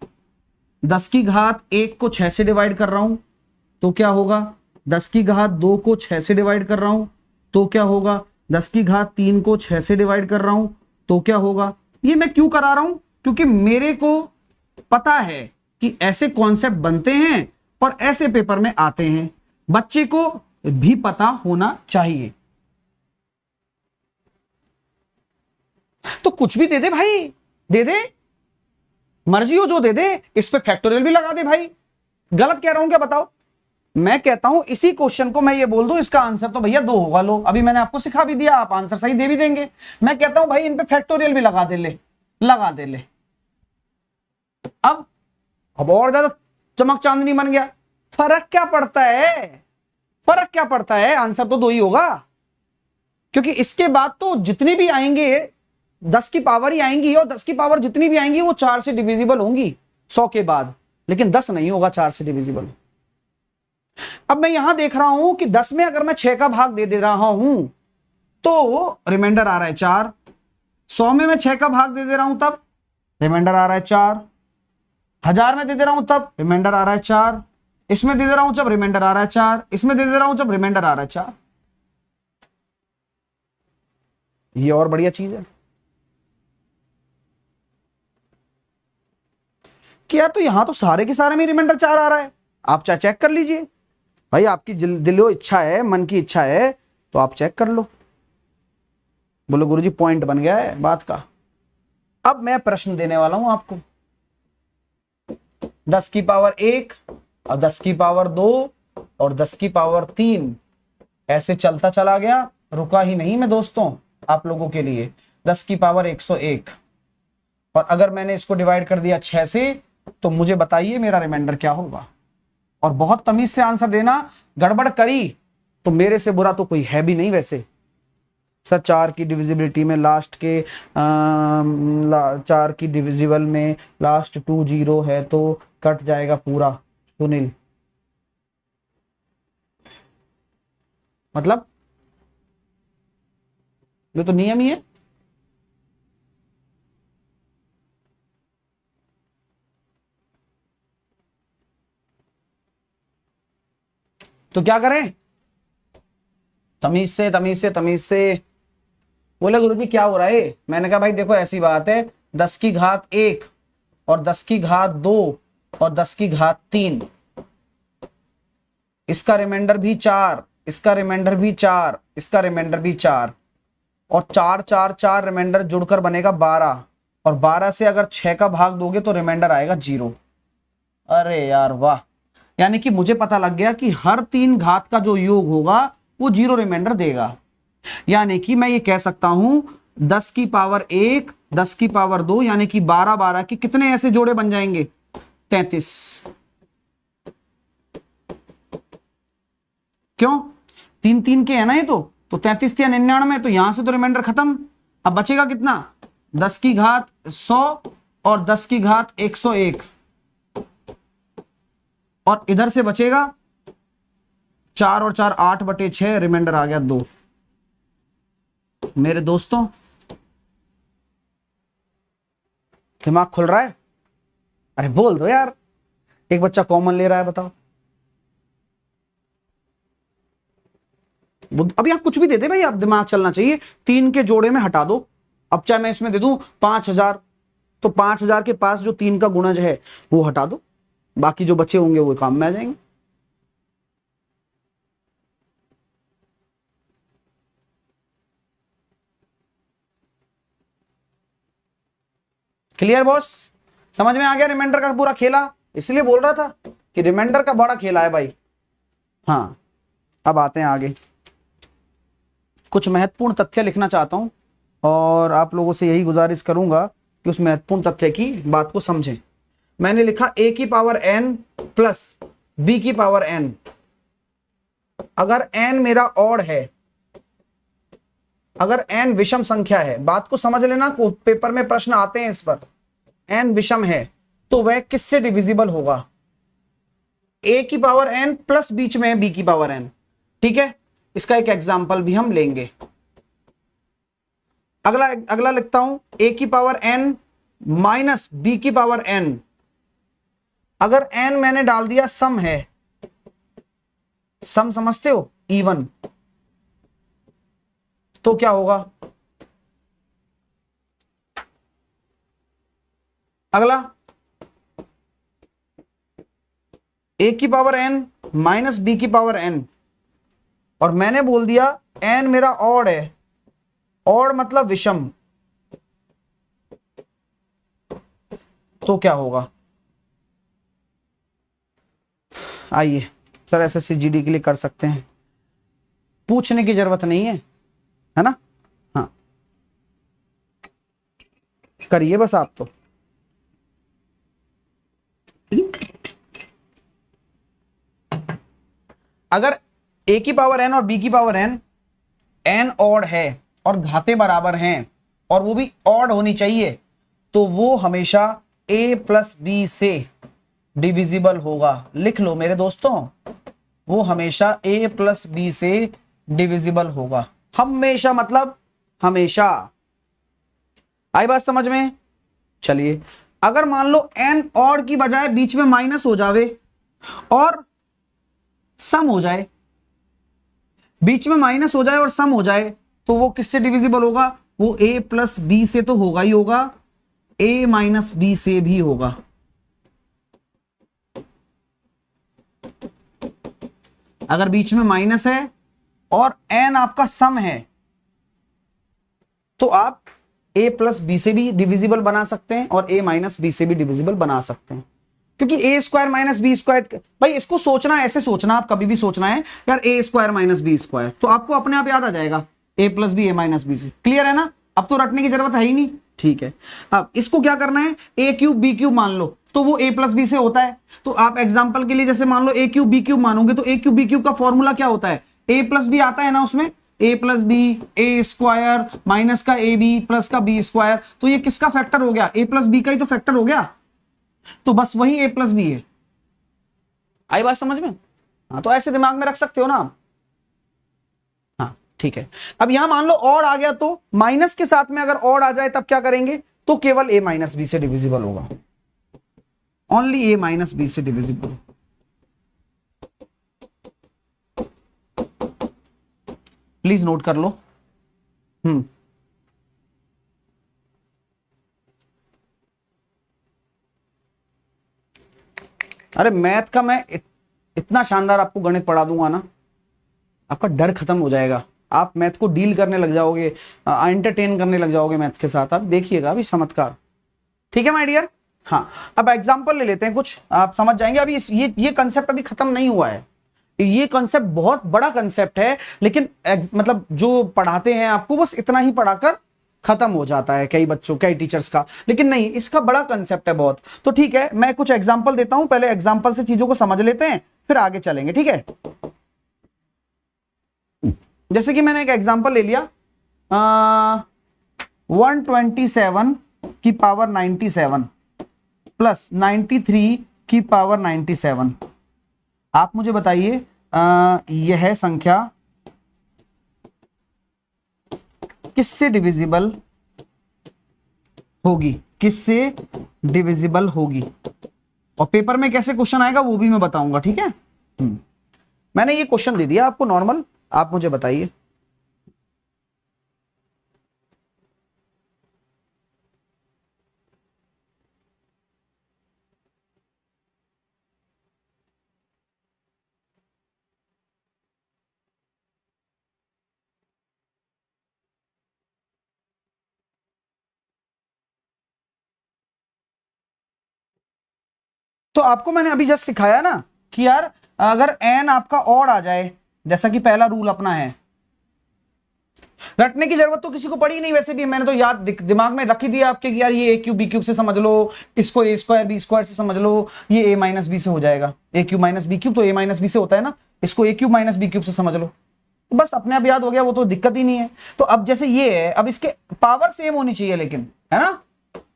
10 की घात 1 को 6 से डिवाइड कर रहा हूं तो क्या होगा। 10 की घात 2 को 6 से डिवाइड कर रहा हूं तो क्या होगा। 10 की घात 3 को 6 से डिवाइड कर रहा हूं तो क्या होगा। ये मैं क्यों करा रहा हूं, क्योंकि मेरे को पता है कि ऐसे कॉन्सेप्ट बनते हैं और ऐसे पेपर में आते हैं, बच्चे को भी पता होना चाहिए। तो कुछ भी दे दे भाई, दे दे, मर्जी हो जो दे दे, इस पे फैक्टोरियल भी लगा दे भाई। गलत कह रहा हूं क्या बताओ? मैं कहता हूं इसी क्वेश्चन को मैं ये बोल दूं इसका आंसर तो भैया 2 होगा, लो अभी मैंने आपको सिखा भी दिया, आप आंसर सही दे भी देंगे। मैं कहता हूं भाई इन पे फैक्टोरियल भी लगा दे, ले लगा दे ले। अब और ज्यादा चमक चांदनी बन गया। फर्क क्या पड़ता है, फर्क क्या पड़ता है, आंसर तो 2 ही होगा। क्योंकि इसके बाद तो जितनी भी आएंगे 10 की पावर ही आएंगी, और 10 की पावर जितनी भी आएंगी वो 4 से डिविजिबल होंगी 100 के बाद, लेकिन 10 नहीं होगा 4 से डिविजिबल। अब मैं यहां देख रहा हूं कि 10 में अगर मैं 6 का भाग दे रहा हूं तो रिमाइंडर आ रहा है 4। 100 में मैं 6 का भाग दे रहा हूं तब रिमाइंडर आ रहा है 4। 1000 में दे रहा हूं तब रिमाइंडर आ रहा है 4। इसमें दे रहा हूं जब रिमाइंडर आ रहा है 4। इसमें दे रहा हूं जब रिमाइंडर आ रहा है 4। ये और बढ़िया चीज है क्या, तो यहां तो सारे के सारे में रिमाइंडर 4 आ रहा है। आप चाहे चेक कर लीजिए भाई, आपकी दिलो इच्छा है, मन की इच्छा है तो आप चेक कर लो। बोलो गुरुजी पॉइंट बन गया है बात का। अब मैं प्रश्न देने वाला हूं आपको, 10 की पावर 1 और 10 की पावर 2 और 10 की पावर 3 ऐसे चलता चला गया, रुका ही नहीं मैं दोस्तों। आप लोगों के लिए 10 की पावर 101, और अगर मैंने इसको डिवाइड कर दिया 6 से, तो मुझे बताइए मेरा रिमाइंडर क्या होगा। और बहुत तमीज से आंसर देना, गड़बड़ करी तो मेरे से बुरा तो कोई है भी नहीं वैसे। सर 4 की डिविजिबिलिटी में लास्ट के 4 की डिविजिबल में लास्ट 2 0 है तो कट जाएगा पूरा। सुनील, मतलब ये तो नियम ही है। तो क्या करें, तमीज से तमीज से तमीज से। बोले गुरुजी क्या हो रहा है, मैंने कहा भाई देखो ऐसी बात है, 10 की घात 1 और 10 की घात 2 और 10 की घात 3, इसका रिमाइंडर भी 4, इसका रिमाइंडर भी 4, इसका रिमाइंडर भी 4, और 4 4 4 रिमाइंडर जुड़कर बनेगा 12, और 12 से अगर 6 का भाग दोगे तो रिमाइंडर आएगा 0। अरे यार वाह, यानी कि मुझे पता लग गया कि हर 3 घात का जो योग होगा वो 0 रिमाइंडर देगा। यानी कि मैं ये कह सकता हूं 10 की पावर 1, 10 की पावर 2, यानी कि 12 12 के कितने ऐसे जोड़े बन जाएंगे, 33। क्यों, 3 3 के है ना ये तो 33 या 99, तो यहां से तो रिमाइंडर खत्म। अब बचेगा कितना, 10 की घात 100 और 10 की घात 101, और इधर से बचेगा 4 और 4 8/6, रिमाइंडर आ गया 2। मेरे दोस्तों दिमाग खुल रहा है? अरे बोल दो यार, एक बच्चा कॉमन ले रहा है, बताओ। अभी आप कुछ भी दे दे भाई, आप दिमाग चलना चाहिए। 3 के जोड़े में हटा दो, अब चाहे मैं इसमें दे दूं 5000, तो 5000 के पास जो 3 का गुणज है वो हटा दो, बाकी जो बचे होंगे वो काम में आ जाएंगे। क्लियर बॉस, समझ में आ गया रिमाइंडर का पूरा खेला? इसलिए बोल रहा था कि रिमाइंडर का बड़ा खेला है भाई। हाँ, अब आते हैं आगे। कुछ महत्वपूर्ण तथ्य लिखना चाहता हूं और आप लोगों से यही गुजारिश करूंगा कि उस महत्वपूर्ण तथ्य की बात को समझें। मैंने लिखा a की पावर n प्लस b की पावर n। अगर n मेरा ऑड है, अगर n विषम संख्या है, बात को समझ लेना, को पेपर में प्रश्न आते हैं इस पर, n विषम है तो वह किससे डिविजिबल होगा, a की पावर n प्लस बीच में है b की पावर n। ठीक है, इसका एक एग्जाम्पल भी हम लेंगे। अगला लिखता हूं a की पावर n माइनस b की पावर n। अगर n मैंने डाल दिया सम है, सम समझते हो, इवन, तो क्या होगा। अगला a की पावर n माइनस b की पावर n, और मैंने बोल दिया n मेरा ऑड है, ऑड मतलब विषम, तो क्या होगा। आइए सर एसएससी जीडी के लिए कर सकते हैं, पूछने की जरूरत नहीं है ना। हाँ करिए बस आप तो। अगर a की पावर n और b की पावर n, n ऑड है और घातें बराबर हैं और वो भी ऑड होनी चाहिए, तो वो हमेशा a प्लस b से डिविजिबल होगा। लिख लो मेरे दोस्तों, वो हमेशा a प्लस b से डिविजिबल होगा। हमेशा मतलब हमेशा। आई बात समझ में? चलिए, अगर मान लो n ऑड की बजाय बीच में माइनस हो जावे और सम हो जाए, बीच में माइनस हो जाए और सम हो जाए, तो वो किससे डिविजिबल होगा, वो a प्लस बी से तो होगा ही होगा, a माइनस बी से भी होगा। अगर बीच में माइनस है और n आपका सम है, तो आप a प्लस बी से भी डिविजिबल बना सकते हैं और a माइनस बी से भी डिविजिबल बना सकते हैं, क्योंकि a square minus B square, भाई इसको सोचना, ऐसे सोचना, आप कभी भी सोचना है यार a square minus B square, तो आपको अपने आप याद आ जाएगा A plus B A minus B से। क्लियर है ना? अब तो रटने की जरूरत है ही नहीं। ठीक है, अब इसको क्या करना है, ए क्यूब बी क्यूब मान लो तो वो ए प्लस बी से होता है। तो आप एग्जांपल के लिए जैसे मान लो ए क्यूब बी क्यूब मानोगे तो ए क्यूब बी क्यूब का फॉर्मूला क्या होता है, ए प्लस बी आता है ना उसमें, ए plus B A square minus का ए बी प्लस का बी स्क्वायर। तो ये किसका फैक्टर हो गया, ए प्लस बी का ही तो फैक्टर हो गया। तो बस वही ए प्लस बी है। आई बात समझ में? हाँ, तो ऐसे दिमाग में रख सकते हो ना आप। हाँ ठीक है, अब यहां मान लो ऑड आ गया तो माइनस के साथ में अगर ऑड आ जाए तब क्या करेंगे, तो केवल ए माइनस बी से डिविजिबल होगा, ओनली ए माइनस बी से डिविजिबल। प्लीज नोट कर लो। अरे मैथ का मैं इतना शानदार आपको गणित पढ़ा दूंगा ना, आपका डर खत्म हो जाएगा। आप मैथ को डील करने लग जाओगे, एंटरटेन करने लग जाओगे मैथ के साथ। आप देखिएगा अभी चमत्कार। ठीक है माय डियर? हाँ, अब एग्जांपल ले लेते हैं कुछ, आप समझ जाएंगे। अभी ये कंसेप्ट अभी खत्म नहीं हुआ है। ये कंसेप्ट बहुत बड़ा कंसेप्ट है, लेकिन मतलब जो पढ़ाते हैं आपको बस इतना ही पढ़ाकर खत्म हो जाता है कई बच्चों, कई टीचर्स का। लेकिन नहीं, इसका बड़ा कंसेप्ट है बहुत। तो ठीक है, मैं कुछ एग्जांपल देता हूं, पहले एग्जांपल से चीजों को समझ लेते हैं, फिर आगे चलेंगे। ठीक है, जैसे कि मैंने एक एग्जांपल ले लिया, 127 की पावर 97 प्लस 93 की पावर 97। आप मुझे बताइए यह संख्या किससे डिविजिबल होगी, किससे डिविजिबल होगी? और पेपर में कैसे क्वेश्चन आएगा वो भी मैं बताऊंगा। ठीक है, मैंने ये क्वेश्चन दे दिया आपको नॉर्मल, आप मुझे बताइए। तो आपको मैंने अभी जस्ट सिखाया ना कि यार अगर एन आपका ऑड आ जाए, जैसा कि पहला रूल अपना है, रटने की जरूरत तो किसी को पड़ी नहीं, वैसे भी मैंने तो याद दिमाग में रख ही दिया आपके कि यार ये ए क्यूब बी क्यूब से समझ लो, इसको ए स्क्वायर बी स्क्वायर से समझ लो, ये ए माइनस बी से हो जाएगा। ए क्यूब माइनस बी क्यूब तो ए माइनस बी से होता है ना, इसको ए क्यूब माइनस बी क्यूब से समझ लो, बस अपने आप याद हो गया, वो तो दिक्कत ही नहीं है। तो अब जैसे ये है, अब इसके पावर सेम होनी चाहिए, लेकिन है ना,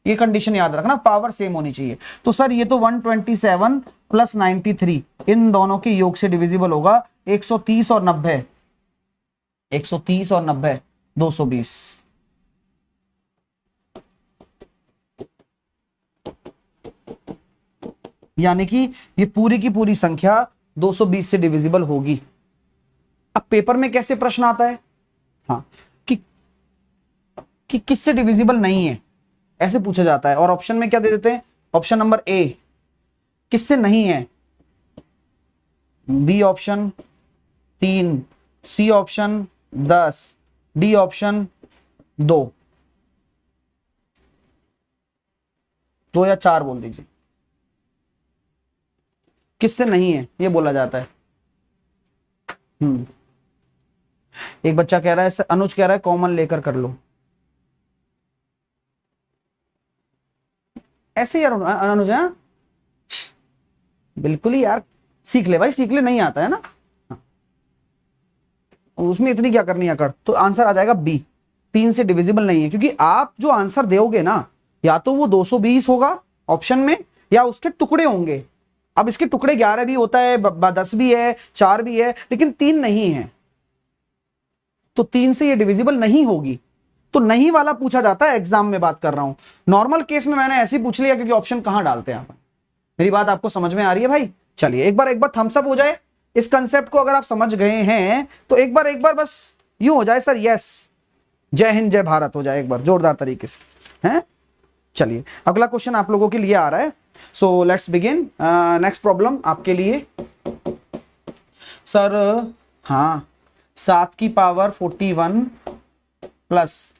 ये कंडीशन याद रखना, पावर सेम होनी चाहिए। तो सर ये तो 127 प्लस 93 इन दोनों के योग से डिविजिबल होगा। 130 और 90, 130 और 90 220। यानी कि ये पूरी की पूरी संख्या 220 से डिविजिबल होगी। अब पेपर में कैसे प्रश्न आता है, हाँ, कि किससे डिविजिबल नहीं है, ऐसे पूछा जाता है। और ऑप्शन में क्या दे देते हैं, ऑप्शन नंबर ए किससे नहीं है, B option 3, C option 10, D option 2 या 4 बोल दीजिए, किससे नहीं है ये बोला जाता है। एक बच्चा कह रहा है, अनुज कह रहा है कॉमन लेकर कर लो। ऐसे यार अनुज, बिल्कुल ही यार, सीख ले भाई, सीख ले, नहीं आता है ना, उसमें इतनी क्या करनी है अकड़। तो आंसर आ जाएगा बी, 3 से डिविजिबल नहीं है, क्योंकि आप जो आंसर दोगे ना, या तो वो 220 होगा ऑप्शन में, या उसके टुकड़े होंगे। अब इसके टुकड़े 11 भी होता है, 10 भी है, 4 भी है, लेकिन 3 नहीं है, तो 3 से ये डिविजिबल नहीं होगी। तो नहीं वाला पूछा जाता है एग्जाम में, बात कर रहा हूं। नॉर्मल केस में मैंने ऐसे ही पूछ लिया, क्योंकि ऑप्शन कहां डालते हैं आप। मेरी बात आपको समझ में आ रही है भाई? चलिए एक बार थम्स अप हो जाए इस कंसेप्ट को, अगर आप समझ गए हैं तो एक बार बस यूं हो जाए सर, यस, जय हिंद जय भारत हो जाए एक बार जोरदार तरीके से, हैं? चलिए अगला क्वेश्चन आप लोगों के लिए आ रहा है। So let's begin. Next problem आपके लिए सर, हाँ, 7 की पावर 41 प्लस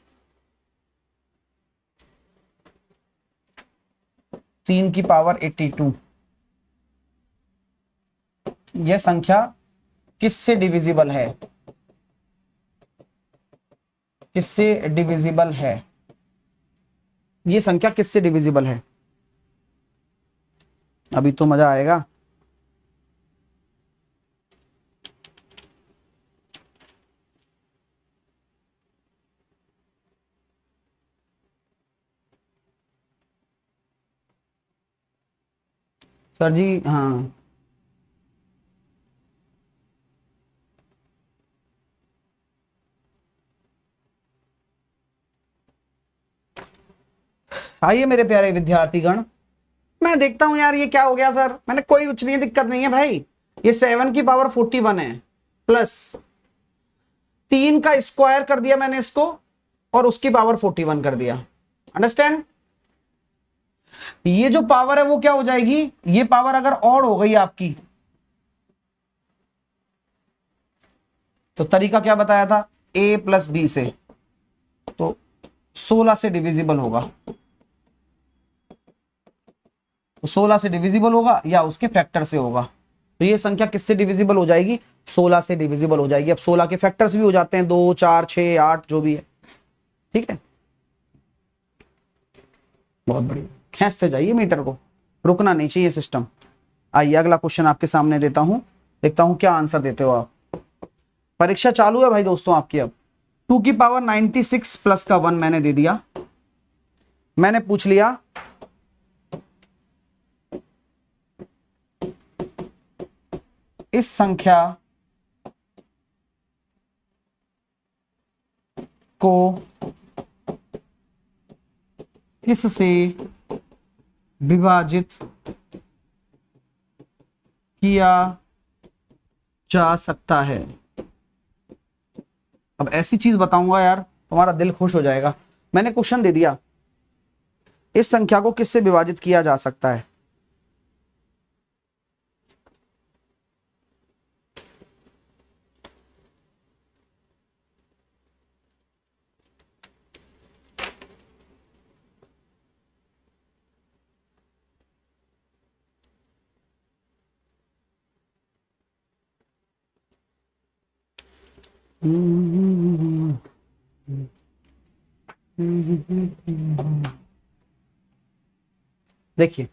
3 की पावर 82, यह संख्या किससे डिविजिबल है? किससे डिविजिबल है, ये संख्या किससे डिविजिबल है? अभी तो मजा आएगा। सर जी हाँ, आइए मेरे प्यारे विद्यार्थीगण, मैं देखता हूं यार ये क्या हो गया सर। मैंने कोई कुछ नहीं है, दिक्कत नहीं है भाई। ये 7 की पावर 41 है प्लस 3 का स्क्वायर कर दिया मैंने इसको और उसकी पावर 41 कर दिया। अंडरस्टैंड? ये जो पावर है वो क्या हो जाएगी, ये पावर अगर ऑड हो गई आपकी तो तरीका क्या बताया था, a प्लस बी से, तो 16 से डिविजिबल होगा। तो 16 से डिविजिबल होगा या उसके फैक्टर से होगा। तो ये संख्या किससे डिविजिबल हो जाएगी, 16 से डिविजिबल हो जाएगी। अब 16 के फैक्टर्स भी हो जाते हैं, 2 4 6 8 जो भी है, ठीक है। बहुत बढ़िया, खींचते जाइए मीटर को, रुकना नहीं चाहिए सिस्टम। आइए अगला क्वेश्चन आपके सामने देता हूं, देखता हूं क्या आंसर देते हो आप। परीक्षा चालू है भाई दोस्तों आपकी। अब 2 की पावर 96 प्लस का 1 मैंने दे दिया। मैंने पूछ लिया इस संख्या को किससे विभाजित किया जा सकता है। अब ऐसी चीज बताऊंगा यार तुम्हारा दिल खुश हो जाएगा। मैंने क्वेश्चन दे दिया, इस संख्या को किससे विभाजित किया जा सकता है। देखिए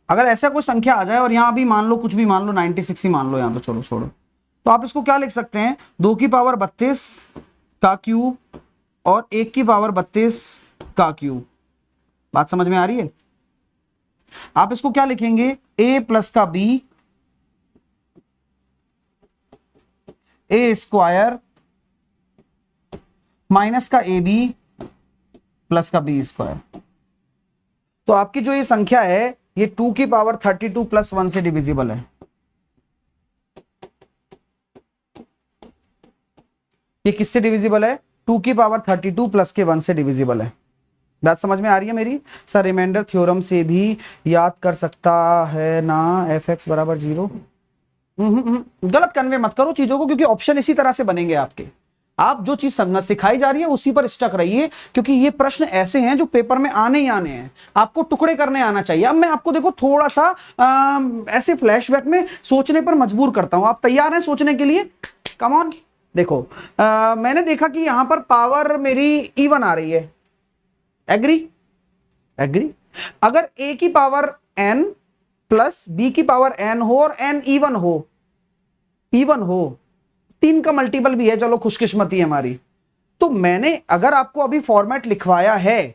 अगर ऐसा कोई संख्या आ जाए और यहां भी मान लो कुछ भी मान लो 96 ही मान लो, यहां तो चलो छोड़ो, तो आप इसको क्या लिख सकते हैं, 2 की पावर 32 का क्यूब और 1 की पावर 32 का क्यूब। बात समझ में आ रही है? आप इसको क्या लिखेंगे, a प्लस का b a स्क्वायर माइनस का ab प्लस का b स्क्वायर। तो आपकी जो ये संख्या है ये 2 की पावर 32 प्लस 1 से डिविजिबल है। ये किससे डिविजिबल है, 2 की पावर 32 प्लस के 1 से डिविजिबल है। बात समझ में आ रही है मेरी? सर रिमाइंडर थ्योरम से भी याद कर सकता है ना एफ एक्स बराबर 0। गलत कन्वे मत करो चीजों को, क्योंकि ऑप्शन इसी तरह से बनेंगे आपके। आप जो चीज सिखाई जा रही है उसी पर स्टक रहिए, क्योंकि ये प्रश्न ऐसे हैं जो पेपर में आने ही आने हैं, आपको टुकड़े करने आना चाहिए। अब मैं आपको देखो थोड़ा सा ऐसे फ्लैशबैक में सोचने पर मजबूर करता हूं। आप तैयार हैं सोचने के लिए? Come on. देखो मैंने देखा कि यहां पर पावर मेरी इवन आ रही है, एग्री? एग्री। अगर a की पावर n प्लस b की पावर n हो और n इवन हो, इवन हो, 3 का मल्टीपल भी है, चलो खुशकिस्मती है हमारी, तो मैंने अगर आपको अभी फॉर्मेट लिखवाया है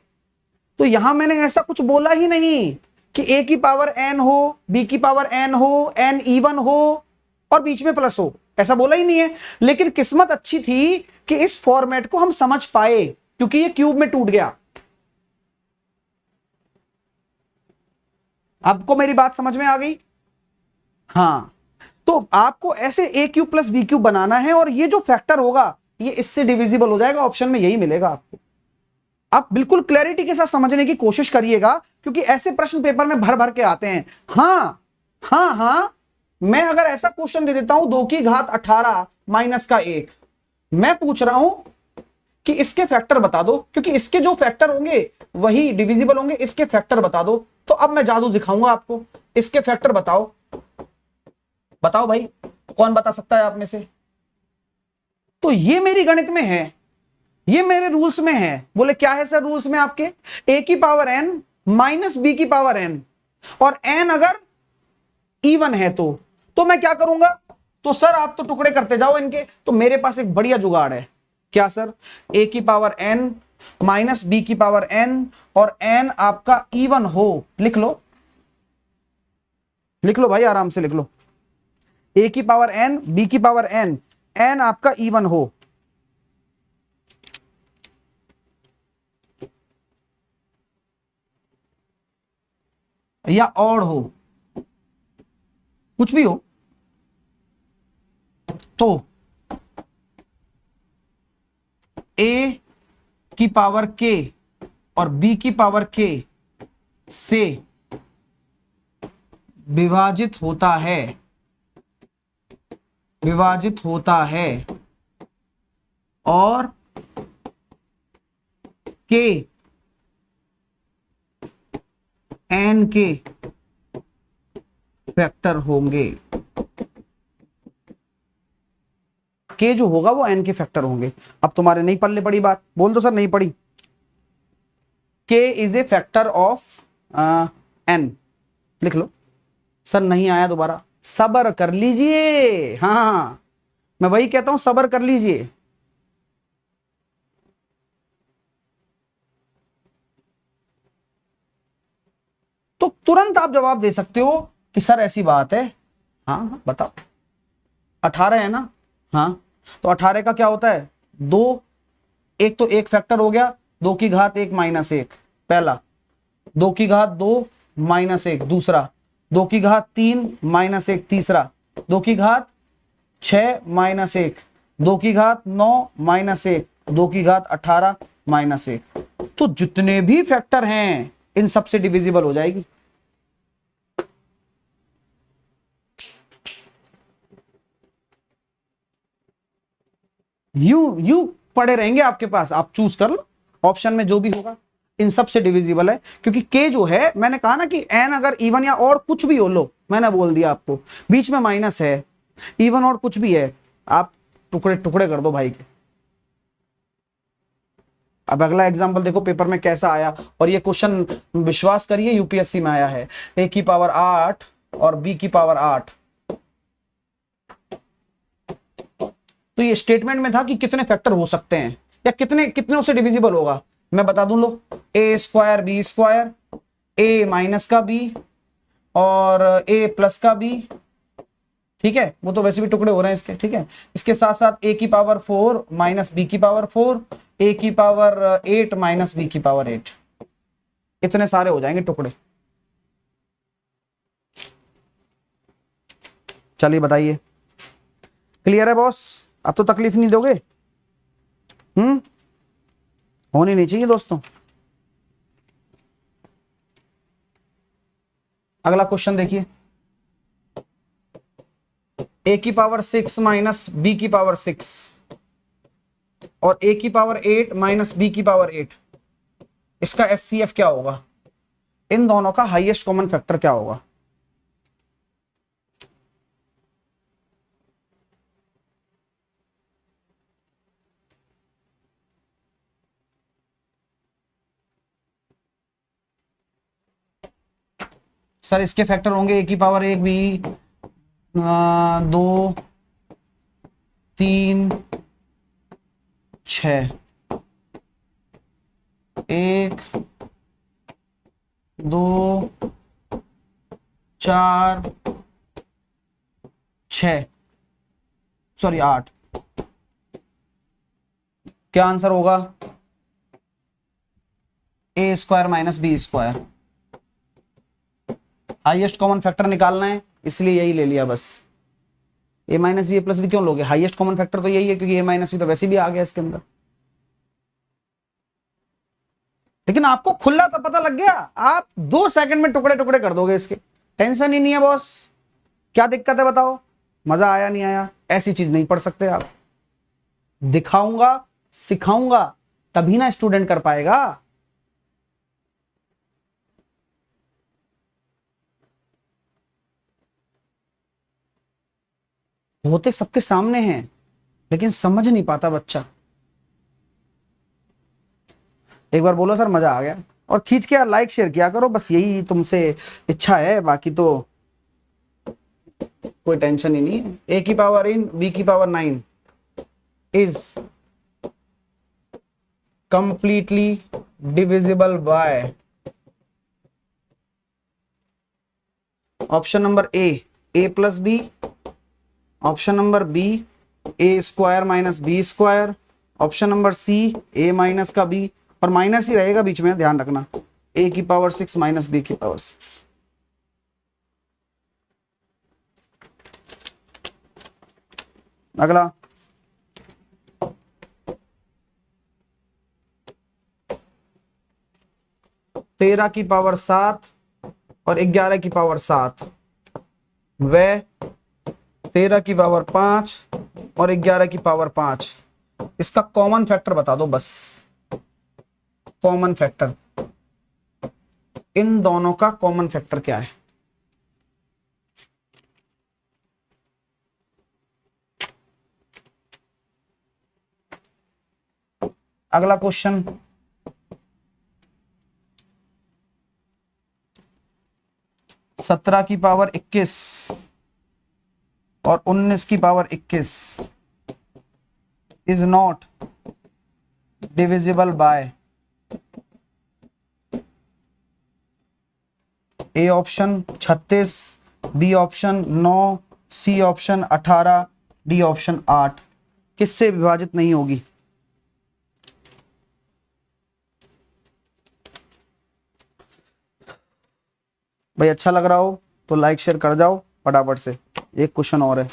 तो यहां मैंने ऐसा कुछ बोला ही नहीं कि a की पावर n हो, b की पावर n हो, n इवन हो और बीच में प्लस हो, ऐसा बोला ही नहीं है। लेकिन किस्मत अच्छी थी कि इस फॉर्मेट को हम समझ पाए, क्योंकि ये क्यूब में टूट गया। आपको मेरी बात समझ में आ गई? हाँ, तो आपको ऐसे ए क्यूब प्लस बी क्यूब बनाना है और ये जो फैक्टर होगा ये इससे डिविजिबल हो जाएगा, ऑप्शन में यही मिलेगा आपको। आप बिल्कुल क्लैरिटी के साथ समझने की कोशिश करिएगा, क्योंकि ऐसे प्रश्न पेपर में भर भर के आते हैं। हाँ हाँ हाँ, मैं अगर ऐसा क्वेश्चन दे देता हूं 2 की घात 18 माइनस का 1, मैं पूछ रहा हूं कि इसके फैक्टर बता दो, क्योंकि इसके जो फैक्टर होंगे वही डिविजिबल होंगे, इसके फैक्टर बता दो। तो अब मैं जादू दिखाऊंगा आपको, इसके फैक्टर बताओ। बताओ भाई, कौन बता सकता है आप में से? तो ये मेरी गणित में है, ये मेरे रूल्स में है। बोले क्या है सर रूल्स में आपके? a की पावर n माइनस b की पावर n, और n अगर इवन है तो मैं क्या करूंगा? तो सर आप तो टुकड़े करते जाओ इनके। तो मेरे पास एक बढ़िया जुगाड़ है। क्या सर? a की पावर n माइनस b की पावर n, और n आपका इवन हो। लिख लो, लिख लो भाई, आराम से लिख लो। a की पावर n, b की पावर n, n आपका इवन हो, या ऑड हो, कुछ भी हो, तो a की पावर k और b की पावर k से विभाजित होता है, विभाजित होता है, और k n के फैक्टर होंगे। k जो होगा वो n के फैक्टर होंगे। अब तुम्हारे नहीं पल्ले पड़ी बात, बोल दो सर नहीं पड़ी। k is a factor of n, लिख लो। सर नहीं आया दोबारा, सब्र कर लीजिए। हाँ, मैं वही कहता हूं, सब्र कर लीजिए। तो तुरंत आप जवाब दे सकते हो कि सर ऐसी बात है। हाँ बताओ। 18 है ना? हाँ, तो 18 का क्या होता है? 2, एक तो एक फैक्टर हो गया, 2 की घात 1 माइनस 1 पहला, 2 की घात 2 माइनस 1 दूसरा, 2 की घात 3 माइनस 1 तीसरा, 2 की घात 6 माइनस 1, 2 की घात 9 माइनस 1, 2 की घात 18 माइनस 1। तो जितने भी फैक्टर हैं इन सबसे डिविजिबल हो जाएगी। यू पड़े रहेंगे आपके पास, आप चूज कर लो ऑप्शन में जो भी होगा, इन सब से डिविजिबल है। क्योंकि k जो है, मैंने कहा ना कि n अगर इवन या और कुछ भी हो, लो मैंने बोल दिया आपको, बीच में माइनस है, इवन और कुछ भी है, आप टुकड़े टुकड़े कर दो भाई के। अब अगला एग्जांपल देखो पेपर में कैसा आया, और ये क्वेश्चन विश्वास करिए यूपीएससी में आया है। a की पावर 8 और b की पावर 8। तो ये स्टेटमेंट में था कि कितने फैक्टर हो सकते हैं, या कितने कितने से डिविजिबल होगा। मैं बता दूं, लो, a square b square, a minus का b और a प्लस का b, ठीक है, वो तो वैसे भी टुकड़े हो रहे हैं इसके, ठीक है। इसके साथ साथ a की पावर 4 माइनस b की पावर 4, a की पावर 8 माइनस b की पावर 8, इतने सारे हो जाएंगे टुकड़े। चलिए बताइए, क्लियर है बॉस? अब तो तकलीफ नहीं दोगे? होनी नहीं चाहिए दोस्तों। अगला क्वेश्चन देखिए, a की पावर 6 माइनस b की पावर 6 और a की पावर 8 माइनस b की पावर 8, इसका एचसीएफ क्या होगा? इन दोनों का हाईएस्ट कॉमन फैक्टर क्या होगा? सर इसके फैक्टर होंगे a की पावर 1 भी, 2 3 6, 1 2 4 6, सॉरी 8। क्या आंसर होगा? A square minus B square. Highest common factor निकालना है, इसलिए यही ले लिया बस। A minus B plus B क्यों लोगे? हाईएस्ट कॉमन फैक्टर तो यही है, क्योंकि ए माइनस बी तो वैसे भी आ गया इसके अंदर। लेकिन आपको खुला तो पता लग गया, आप 2 सेकंड में टुकड़े टुकड़े कर दोगे इसके, टेंशन ही नहीं है बॉस। क्या दिक्कत है बताओ? मजा आया नहीं आया? ऐसी चीज नहीं पढ़ सकते आप। दिखाऊंगा, सिखाऊंगा, तभी ना स्टूडेंट कर पाएगा। होते सबके सामने हैं, लेकिन समझ नहीं पाता बच्चा। एक बार बोलो सर मजा आ गया, और खींच के यार लाइक शेयर किया करो, बस यही तुमसे इच्छा है, बाकी तो कोई टेंशन ही नहीं है। ए की पावर इन बी की power 9 is completely divisible by option number A plus B, option number B A square minus B square, option number C A minus का बी, और माइनस ही रहेगा बीच में, ध्यान रखना, ए की पावर 6 माइनस बी की पावर 6। अगला, तेरह की पावर 7 और 11 की पावर 7, वे 13 की पावर 5 और 11 की पावर 5, इसका कॉमन फैक्टर बता दो बस, कॉमन फैक्टर, इन दोनों का कॉमन फैक्टर क्या है? अगला क्वेश्चन, सत्रह की पावर 21 और 19 की power 21 is not divisible by A option 36, B option 9, C option 18, D option 8। किससे विभाजित नहीं होगी? भाई अच्छा लग रहा हो तो लाइक शेयर कर जाओ फटाफट से, एक क्वेश्चन और है।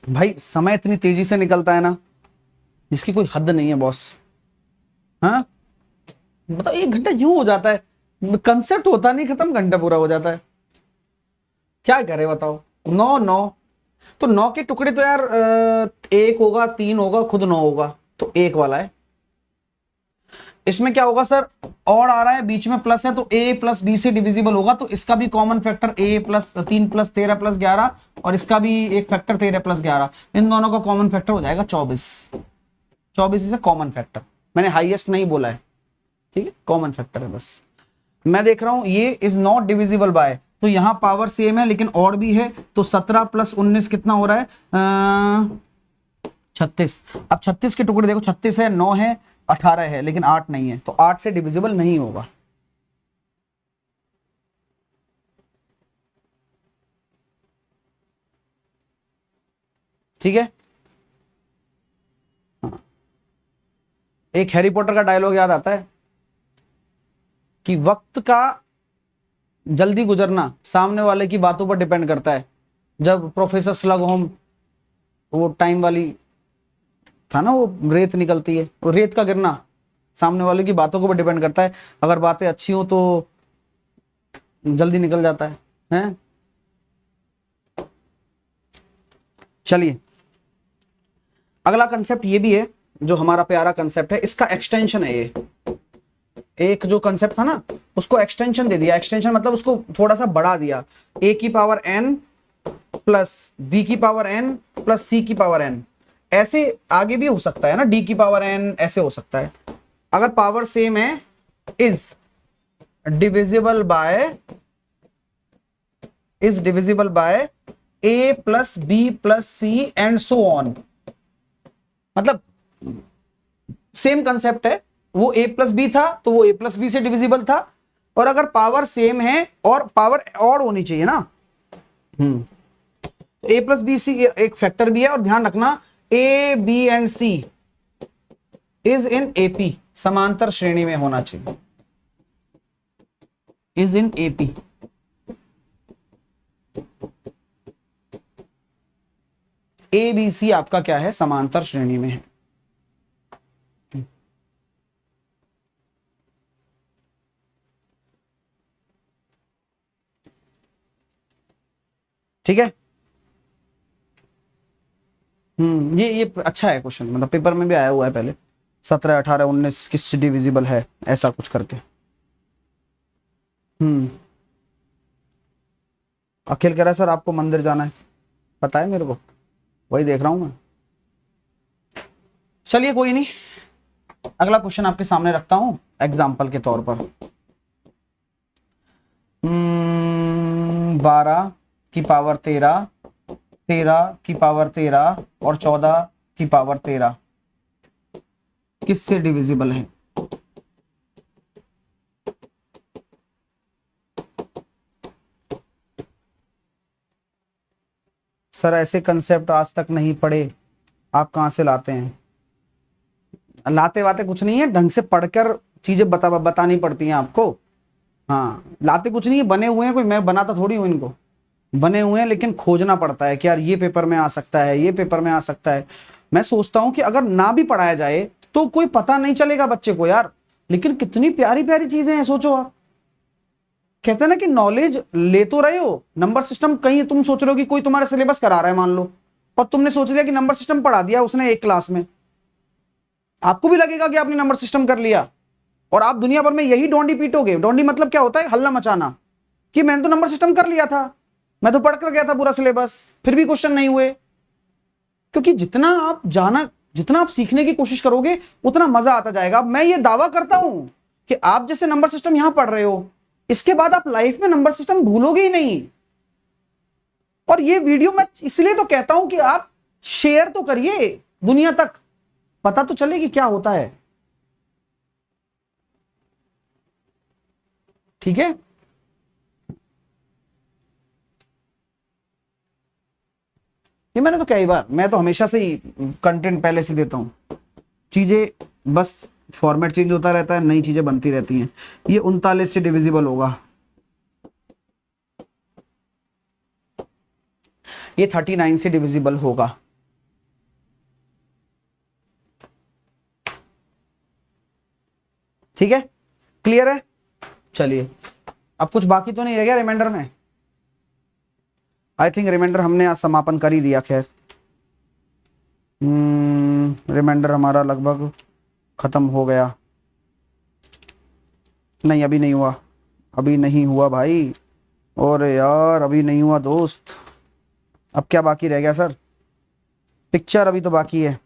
भाई समय इतनी तेजी से निकलता है ना, इसकी कोई हद नहीं है बॉस। हाँ बताओ, एक घंटा यूं हो जाता है, कंसेप्ट होता नहीं, खत्म, घंटा पूरा हो जाता है, क्या करे बताओ। 9 9, तो 9 के टुकड़े तो यार एक होगा, 3 होगा, खुद 9 होगा, तो एक वाला है। इसमें क्या होगा सर, और आ रहा है, बीच में प्लस है, तो a प्लस बी से डिविजिबल होगा, तो इसका भी common factor a plus 3 plus 13 plus 11, और इसका भी एक फैक्टर 13 प्लस 11, इन दोनों का कॉमन फैक्टर हो जाएगा 24। 24 इज कॉमन फैक्टर, मैंने हाईएस्ट नहीं बोला है, ठीक है, कॉमन फैक्टर है बस। मैं देख रहा हूं ये इज नॉट डिविजिबल बाय, तो यहां पावर सेम है लेकिन और भी है, तो 17 प्लस 19 कितना हो रहा है, 36। अब 36 के टुकड़े देखो, 36 है, 9 है, 18 है, लेकिन 8 नहीं है, तो 8 से डिविजिबल नहीं होगा। ठीक है, हाँ। एक हैरी पॉटर का डायलॉग याद आता है कि वक्त का जल्दी गुजरना सामने वाले की बातों पर डिपेंड करता है। जब प्रोफेसर स्लगहोम, वो टाइम वाली था ना, वो रेत निकलती है, वो रेत का गिरना सामने वाले की बातों को भी डिपेंड करता है, अगर बातें अच्छी हो तो जल्दी निकल जाता है, हैं? चलिए, अगला कंसेप्ट ये भी है जो हमारा प्यारा कंसेप्ट है, इसका एक्सटेंशन है ये, एक जो कंसेप्ट था ना उसको एक्सटेंशन दे दिया, एक्सटेंशन मतलब उसको थोड़ा सा बढ़ा दिया, a की पावर n प्लस b की पावर n प्लस c की पावर n, ऐसे आगे भी हो सकता है ना, d की पावर n, ऐसे हो सकता है। अगर पावर सेम है, is divisible by a plus b plus c and so on, मतलब सेम कंसेप्ट है, वो a प्लस बी था तो वो a प्लस बी से डिविजिबल था, और अगर पावर सेम है और पावर और होनी चाहिए ना, तो a प्लस बी सी एक फैक्टर भी है, और ध्यान रखना a b and c is in AP, समांतर श्रेणी में होना चाहिए, is in AP। A B C आपका क्या है, समांतर श्रेणी में है। ठीक है, ये अच्छा है क्वेश्चन, मतलब पेपर में भी आया हुआ है पहले, 17, 18, 19 किससे डिविजिबल है, ऐसा कुछ करके। अखिल कह रहा है सर आपको मंदिर जाना है, पता है मेरे को, वही देख रहा हूं मैं। चलिए कोई नहीं, अगला क्वेश्चन आपके सामने रखता हूं एग्जाम्पल के तौर पर। 12 की पावर 13, 13 की पावर 13 और 14 की पावर 13 किससे डिविजिबल है? सर ऐसे कंसेप्ट आज तक नहीं पढ़े, आप कहां से लाते हैं? लाते वाते कुछ नहीं है, ढंग से पढ़कर चीजें बतानी पड़ती हैं आपको। हाँ, लाते कुछ नहीं है, बने हुए हैं, कोई मैं बनाता थोड़ी हूं इनको, बने हुए हैं, लेकिन खोजना पड़ता है कि यार ये पेपर में आ सकता है, ये पेपर में आ सकता है। मैं सोचता हूं कि अगर ना भी पढ़ाया जाए तो कोई पता नहीं चलेगा बच्चे को यार, लेकिन कितनी प्यारी प्यारी चीजें हैं, सोचो आप। कहते हैं ना कि नॉलेज ले तो रहे हो, नंबर सिस्टम, कहीं तुम सोच रहे हो कि कोई तुम्हारा सिलेबस करा रहा है मान लो, और तुमने सोच लिया कि नंबर सिस्टम पढ़ा दिया उसने एक क्लास में, आपको भी लगेगा कि आपने नंबर सिस्टम कर लिया, और आप दुनिया भर में यही डोंडी पीटोगे। डोंडी मतलब क्या होता है? हल्ला मचाना, कि मैंने तो नंबर सिस्टम कर लिया था, मैं तो पढ़ कर गया था पूरा सिलेबस, फिर भी क्वेश्चन नहीं हुए। क्योंकि जितना आप सीखने की कोशिश करोगे उतना मजा आता जाएगा। मैं ये दावा करता हूं कि आप जैसे नंबर सिस्टम यहां पढ़ रहे हो, इसके बाद आप लाइफ में नंबर सिस्टम भूलोगे ही नहीं। और ये वीडियो मैं इसलिए तो कहता हूं कि आप शेयर तो करिए, दुनिया तक पता तो चले कि क्या होता है। ठीक है, ये मैंने तो कई बार, मैं तो हमेशा से ही कंटेंट पहले से देता हूं, चीजें बस फॉर्मेट चेंज होता रहता है, नई चीजें बनती रहती हैं। ये 39 से डिविजिबल होगा, ये 39 से डिविजिबल होगा। ठीक है, क्लियर है? चलिए, अब कुछ बाकी तो नहीं रह गया रिमाइंडर में? आई थिंक रिमाइंडर हमने आज समापन कर ही दिया। खैर, रिमाइंडर हमारा लगभग खत्म हो गया। नहीं, अभी नहीं हुआ, अभी नहीं हुआ भाई, और यार अभी नहीं हुआ दोस्त। अब क्या बाकी रह गया सर? पिक्चर अभी तो बाकी है।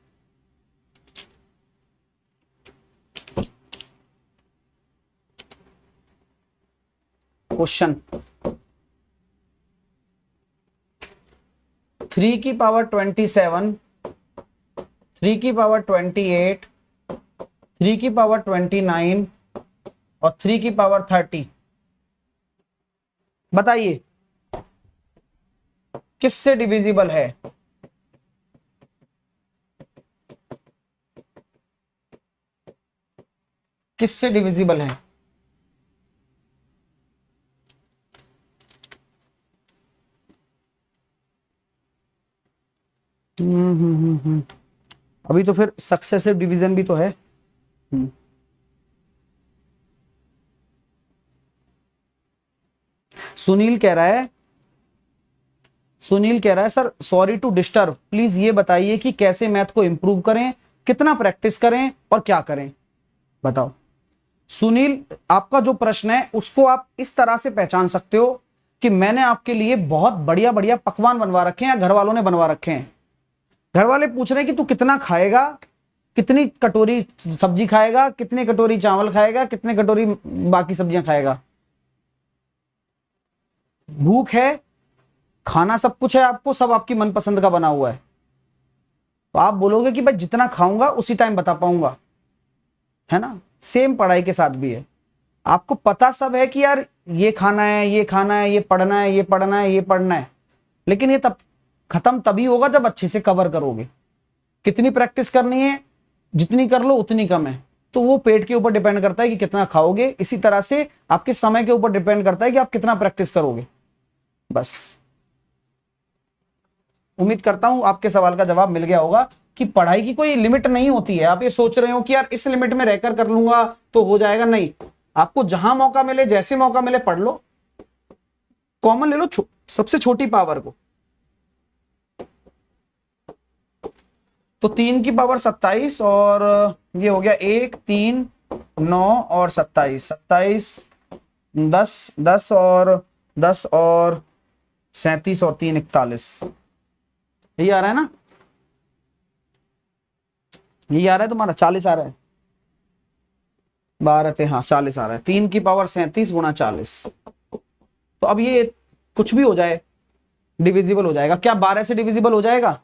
क्वेश्चन 3 की पावर 27, 3 की पावर 28, 3 की पावर 29 और 3 की पावर 30, बताइए किससे डिविजिबल है? किससे डिविजिबल है? अभी तो फिर सक्सेसिव डिवीजन भी तो है। सुनील कह रहा है sir, sorry to disturb, please ये बताइए कि कैसे मैथ को इंप्रूव करें, कितना प्रैक्टिस करें और क्या करें, बताओ। सुनील, आपका जो प्रश्न है उसको आप इस तरह से पहचान सकते हो कि मैंने आपके लिए बहुत बढ़िया बढ़िया पकवान बनवा रखे हैं, या घर वालों ने बनवा रखे हैं। घर वाले पूछ रहे हैं कि तू कितना खाएगा, कितनी कटोरी सब्जी खाएगा, कितनी कटोरी चावल खाएगा, कितने कटोरी बाकी सब्जियां खाएगा। भूख है, खाना सब कुछ है आपको, सब आपकी मनपसंद का बना हुआ है, तो आप बोलोगे कि भाई जितना खाऊंगा उसी टाइम बता पाऊंगा, है ना? सेम पढ़ाई के साथ भी है, आपको पता सब है कि यार ये खाना है, ये खाना है, ये पढ़ना है, ये पढ़ना है, ये पढ़ना है, लेकिन ये तब खत्म तभी होगा जब अच्छे से कवर करोगे। कितनी प्रैक्टिस करनी है, जितनी कर लो उतनी कम है, तो वो पेट के ऊपर डिपेंड करता है कि कितना खाओगे। इसी तरह से आपके समय के ऊपर डिपेंड करता है कि आप कितना प्रैक्टिस करोगे। बस, उम्मीद करता हूं आपके सवाल का जवाब मिल गया होगा कि पढ़ाई की कोई लिमिट नहीं होती है। आप ये सोच रहे हो कि यार इस लिमिट में रहकर कर लूंगा तो हो जाएगा, नहीं, आपको जहां मौका मिले, जैसे मौका मिले पढ़ लो। कॉमन ले लो सबसे छोटी पावर को, तो 3 की पावर 27 और ये हो गया 1 3 9 और 27, 27 10 10 और 10 और 37 और 3 41, यही आ रहा है ना, यही आ रहा है तुम्हारा, 40 आ रहा है, 12 थे, हाँ 40 आ रहा है, 3 की पावर 37 गुणा 40। तो अब ये कुछ भी हो जाए डिविजिबल हो जाएगा, क्या 12 से डिविजिबल हो जाएगा?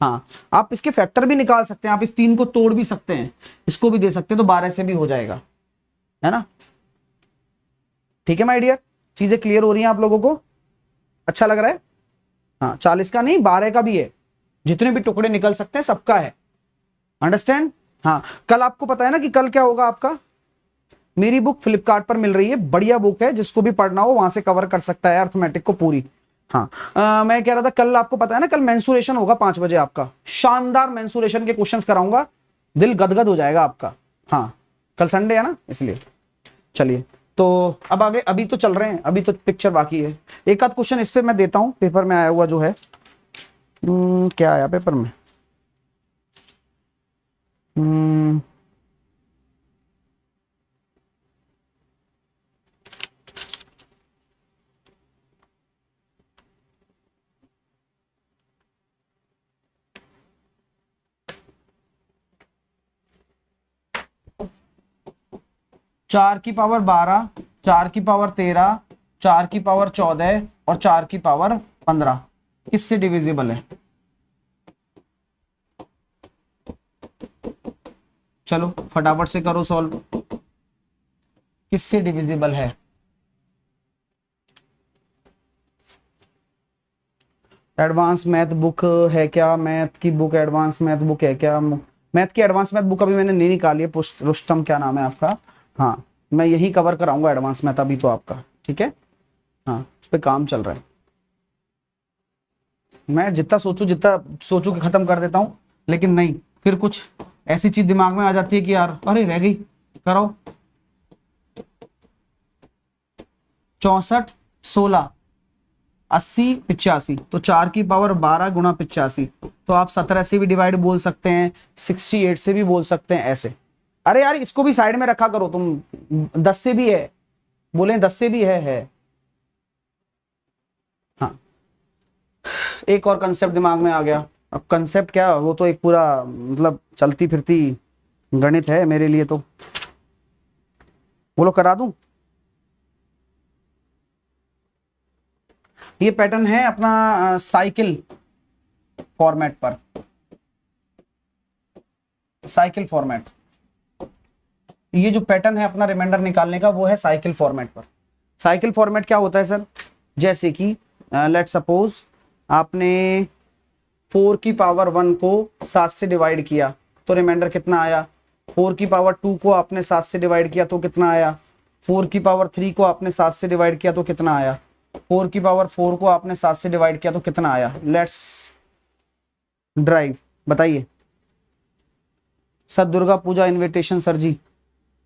हाँ, आप इसके फैक्टर भी निकाल सकते हैं, आप इस 3 को तोड़ भी सकते हैं, इसको भी दे सकते हैं, तो 12 से भी हो जाएगा, है ना। ठीक है माय डियर, चीजें क्लियर हो रही हैं आप लोगों को, अच्छा लग रहा है? हाँ, 40 का नहीं 12 का भी है, जितने भी टुकड़े निकल सकते हैं सबका है, अंडरस्टैंड। हाँ, कल आपको पता है ना कि कल क्या होगा आपका, मेरी बुक फ्लिपकार्ट पर मिल रही है, बढ़िया बुक है, जिसको भी पढ़ना हो वहां से कवर कर सकता है अर्थमेटिक को पूरी। हाँ, मैं कह रहा था कल आपको पता है ना, कल मेंसुरेशन होगा 5 बजे आपका, शानदार मेंसुरेशन के क्वेश्चंस कराऊंगा, दिल गदगद हो जाएगा आपका। हाँ, कल संडे है ना इसलिए। चलिए, तो अब आगे, अभी तो चल रहे हैं, अभी तो पिक्चर बाकी है, एक आध क्वेश्चन इस पे मैं देता हूं, पेपर में आया हुआ जो है। क्या आया पेपर में? 4 की पावर 12, 4 की पावर 13, 4 की पावर 14 और 4 की पावर 15 किससे डिविजिबल है? चलो फटाफट से करो सॉल्व, किससे डिविजिबल है? एडवांस मैथ बुक है क्या? मैथ की बुक, एडवांस मैथ बुक है क्या? मैथ की एडवांस मैथ बुक अभी मैंने नहीं निकाली है, रुस्तम क्या नाम है आपका? हाँ, मैं यही कवर कराऊंगा एडवांस मैथ अभी तो आपका, ठीक है। हाँ, उस पर काम चल रहा है, मैं जितना सोचू कि खत्म कर देता हूँ, लेकिन नहीं, फिर कुछ ऐसी चीज दिमाग में आ जाती है कि यार अरे रह गई, करो। 64 16 80 85, तो 4 की पावर 12 गुणा 85, तो आप 17 से भी डिवाइड बोल सकते हैं, 68 से भी बोल सकते हैं, ऐसे। अरे यार इसको भी साइड में रखा करो तुम, 10 से भी है, बोले 10 से भी है। हाँ, एक और कंसेप्ट दिमाग में आ गया, अब कंसेप्ट क्या, वो तो एक पूरा मतलब चलती फिरती गणित है मेरे लिए तो, बोलो करा दूं। ये पैटर्न है अपना साइकिल फॉर्मेट पर, साइकिल फॉर्मेट, ये जो पैटर्न है अपना रिमाइंडर निकालने का वो है साइकिल फॉर्मेट पर। साइकिल फॉर्मेट क्या होता है सर? जैसे कि लेट सपोज आपने 4 की पावर 1 को 7 से डिवाइड किया तो रिमाइंडर कितना आया, 4 की पावर 2 को आपने 7 से डिवाइड किया तो कितना आया, 4 की पावर 3 को आपने 7 से डिवाइड किया तो कितना आया, 4 की पावर 4 को आपने 7 से डिवाइड किया तो कितना आया। लेट्स ड्राइव, बताइए sir. Durga Puja invitation sir जी,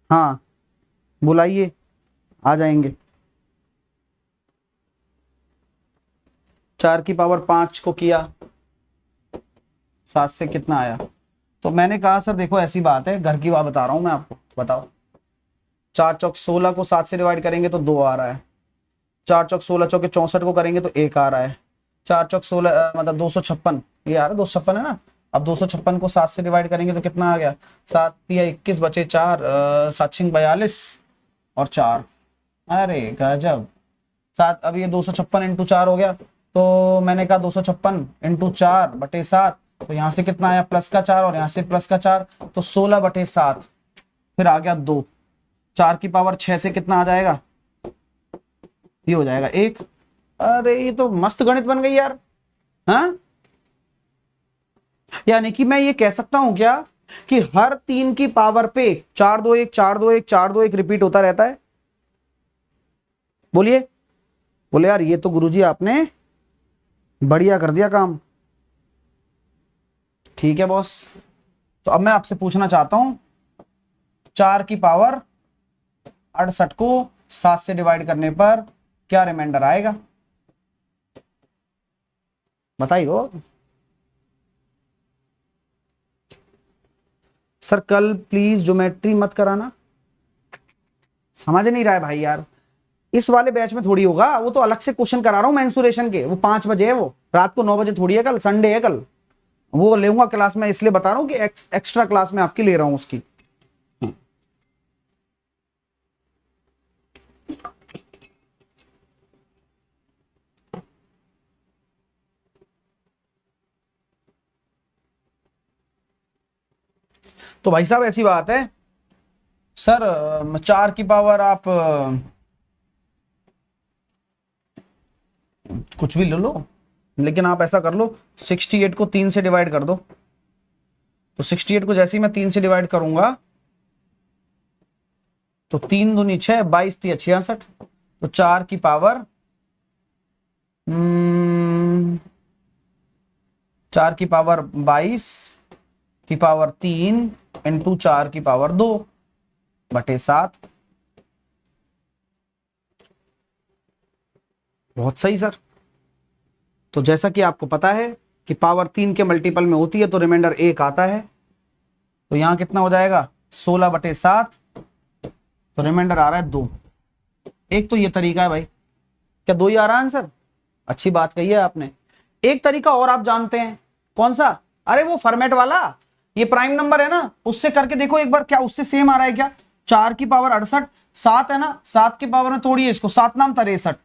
हाँ बुलाइए, आ जाएंगे। 4 की पावर 5 को किया 7 से कितना आया, तो मैंने कहा सर देखो ऐसी बात है, घर की बात बता रहा हूं मैं आपको, बताओ। 4 चौक 16 को 7 से डिवाइड करेंगे तो 2 आ रहा है, 4 चौक 16 चौके 64 को करेंगे तो 1 आ रहा है, 4 चौक 16 मतलब 256, ये आ रहा है 256 है ना। अब 256 को 7 से डिवाइड करेंगे तो कितना आ गया, 7 या 21 बचे 4, 7 6 42 और 4, अरे गजब। 7, अब ये 256 इंटू 4 हो गया, तो मैंने कहा 256 इंटू 4/7, तो यहाँ से कितना आया प्लस का 4 और यहाँ से प्लस का 4, तो 16/7, फिर आ गया 2, 4 की पावर 6 से कितना आ जाएगा, ये हो जाएगा 1। अरे ये तो मस्त गणित बन गई यार। हाँ, यानी कि मैं ये कह सकता हूं क्या कि हर 3 की पावर पे 4 2 1 4 2 1 4 2 1 रिपीट होता रहता है? बोलिए, बोले यार ये तो गुरुजी आपने बढ़िया कर दिया काम। ठीक है बॉस, तो अब मैं आपसे पूछना चाहता हूं, 4 की पावर 68 को 7 से डिवाइड करने पर क्या रिमाइंडर आएगा, बताइए। सर सर कल प्लीज ज्योमेट्री मत कराना। समझ नहीं रहा है भाई यार, इस वाले बैच में थोड़ी होगा, वो तो अलग से क्वेश्चन करा रहा हूं मेंसुरेशन के, वो 5 बजे है, वो रात को 9 बजे थोड़ी है, कल संडे है, कल वो लेऊंगा क्लास में, इसलिए बता रहा हूं कि एक्स्ट्रा क्लास में आपकी ले रहा हूं उसकी। तो भाई साहब ऐसी बात है सर, 4 की पावर आप कुछ भी ले लो, लेकिन आप ऐसा कर लो 68 को 3 से डिवाइड कर दो। तो 68 को जैसे ही मैं 3 से डिवाइड करूंगा तो 3 दूनी 6, 22 तिया 66, तो 4 की पावर 4 की पावर 22 की पावर 3 इंटू 4 की पावर 2 बटे 7। बहुत सही सर। तो जैसा कि आपको पता है कि पावर 3 के मल्टीपल में होती है तो रिमाइंडर 1 आता है, तो यहां कितना हो जाएगा 16 बटे 7, तो रिमाइंडर आ रहा है 2। एक तो ये तरीका है भाई, क्या 2 ही आ रहा है आंसर? अच्छी बात कही है आपने। एक तरीका और आप जानते हैं, कौन सा? अरे वो फॉर्मेट वाला, ये प्राइम नंबर है ना, उससे करके देखो एक बार, क्या उससे सेम आ रहा है क्या? 4 की पावर 68, 7 है ना, 7 की पावर में तोड़िए इसको, 7 नाम 63,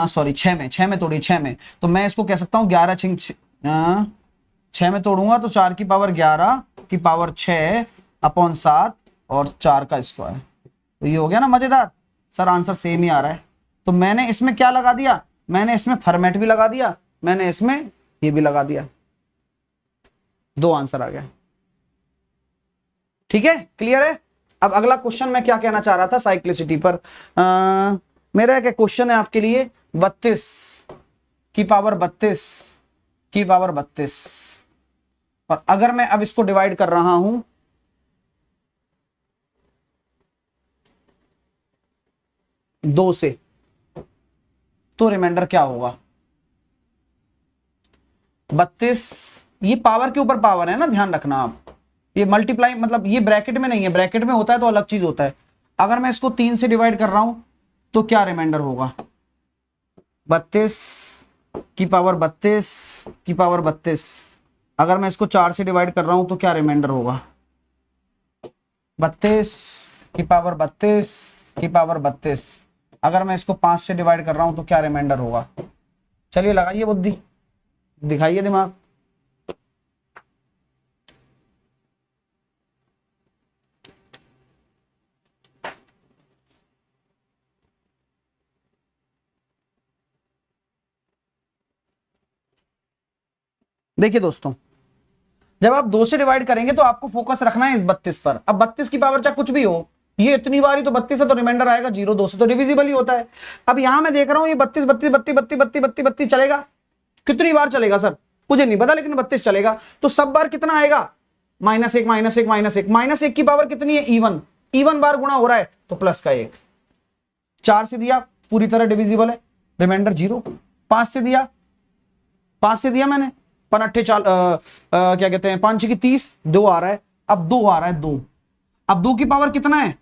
सॉरी 6 में तोड़िए, 6 में, तो मैं इसको कह सकता हूं 11 छिंग 6 में तोड़ूंगा तो 4 की पावर 11 की पावर 6 अपॉन 7 और 4 का स्क्वायर, तो ये हो गया ना मजेदार। सर आंसर सेम ही आ रहा है, तो मैंने इसमें क्या लगा दिया, मैंने इसमें फॉर्मेट भी लगा दिया, मैंने इसमें ये भी लगा दिया, 2 आंसर आ गया। ठीक है, क्लियर है? अब अगला क्वेश्चन मैं क्या कहना चाह रहा था साइक्लिसिटी पर, मेरा एक क्वेश्चन है आपके लिए, 32 की पावर 32 की पावर 32, और अगर मैं अब इसको डिवाइड कर रहा हूं दो से, तो रिमाइंडर क्या होगा? 32, ये पावर के ऊपर पावर है ना, ध्यान रखना आप, ये मल्टीप्लाई मतलब ये ब्रैकेट में नहीं है, ब्रैकेट में होता है तो अलग चीज होता है। अगर मैं इसको 3 से डिवाइड कर रहा हूं तो क्या रिमाइंडर होगा? 32 की पावर 32 की पावर 32, अगर मैं इसको 4 से डिवाइड कर रहा हूं तो क्या रिमाइंडर होगा? 32 की पावर 32 की पावर 32, अगर मैं इसको 5 से डिवाइड कर रहा हूं तो क्या रिमाइंडर होगा? चलिए लगाइए बुद्धि, दिखाइए दिमाग। देखिए दोस्तों, जब आप 2 से डिवाइड करेंगे तो आपको फोकस रखना है इस 32 पर। अब 32 की पावर चाहे कुछ भी हो, ये इतनी बार ही तो 32 है तो रिमाइंडर आएगा 0, 2 से तो डिविजिबल ही होता है। अब यहां मैं देख रहा हूं ये 32 32 32 32 32 32 32 चलेगा, कितनी बार चलेगा सर मुझे नहीं पता, लेकिन 32 चलेगा, तो सब बार कितना आएगा? -1 -1 -1 -1 की पावर कितनी है? इवन, इवन बार गुणा हो रहा है तो प्लस का 1। 4 से दिया पूरी तरह डिविजिबल है, रिमाइंडर 0। 5 से दिया, 5 से दिया मैंने, 5 क्या कहते हैं, 5 की 30, 2 आ रहा है, अब 2 आ रहा है, 2, अब 2 की पावर कितना है?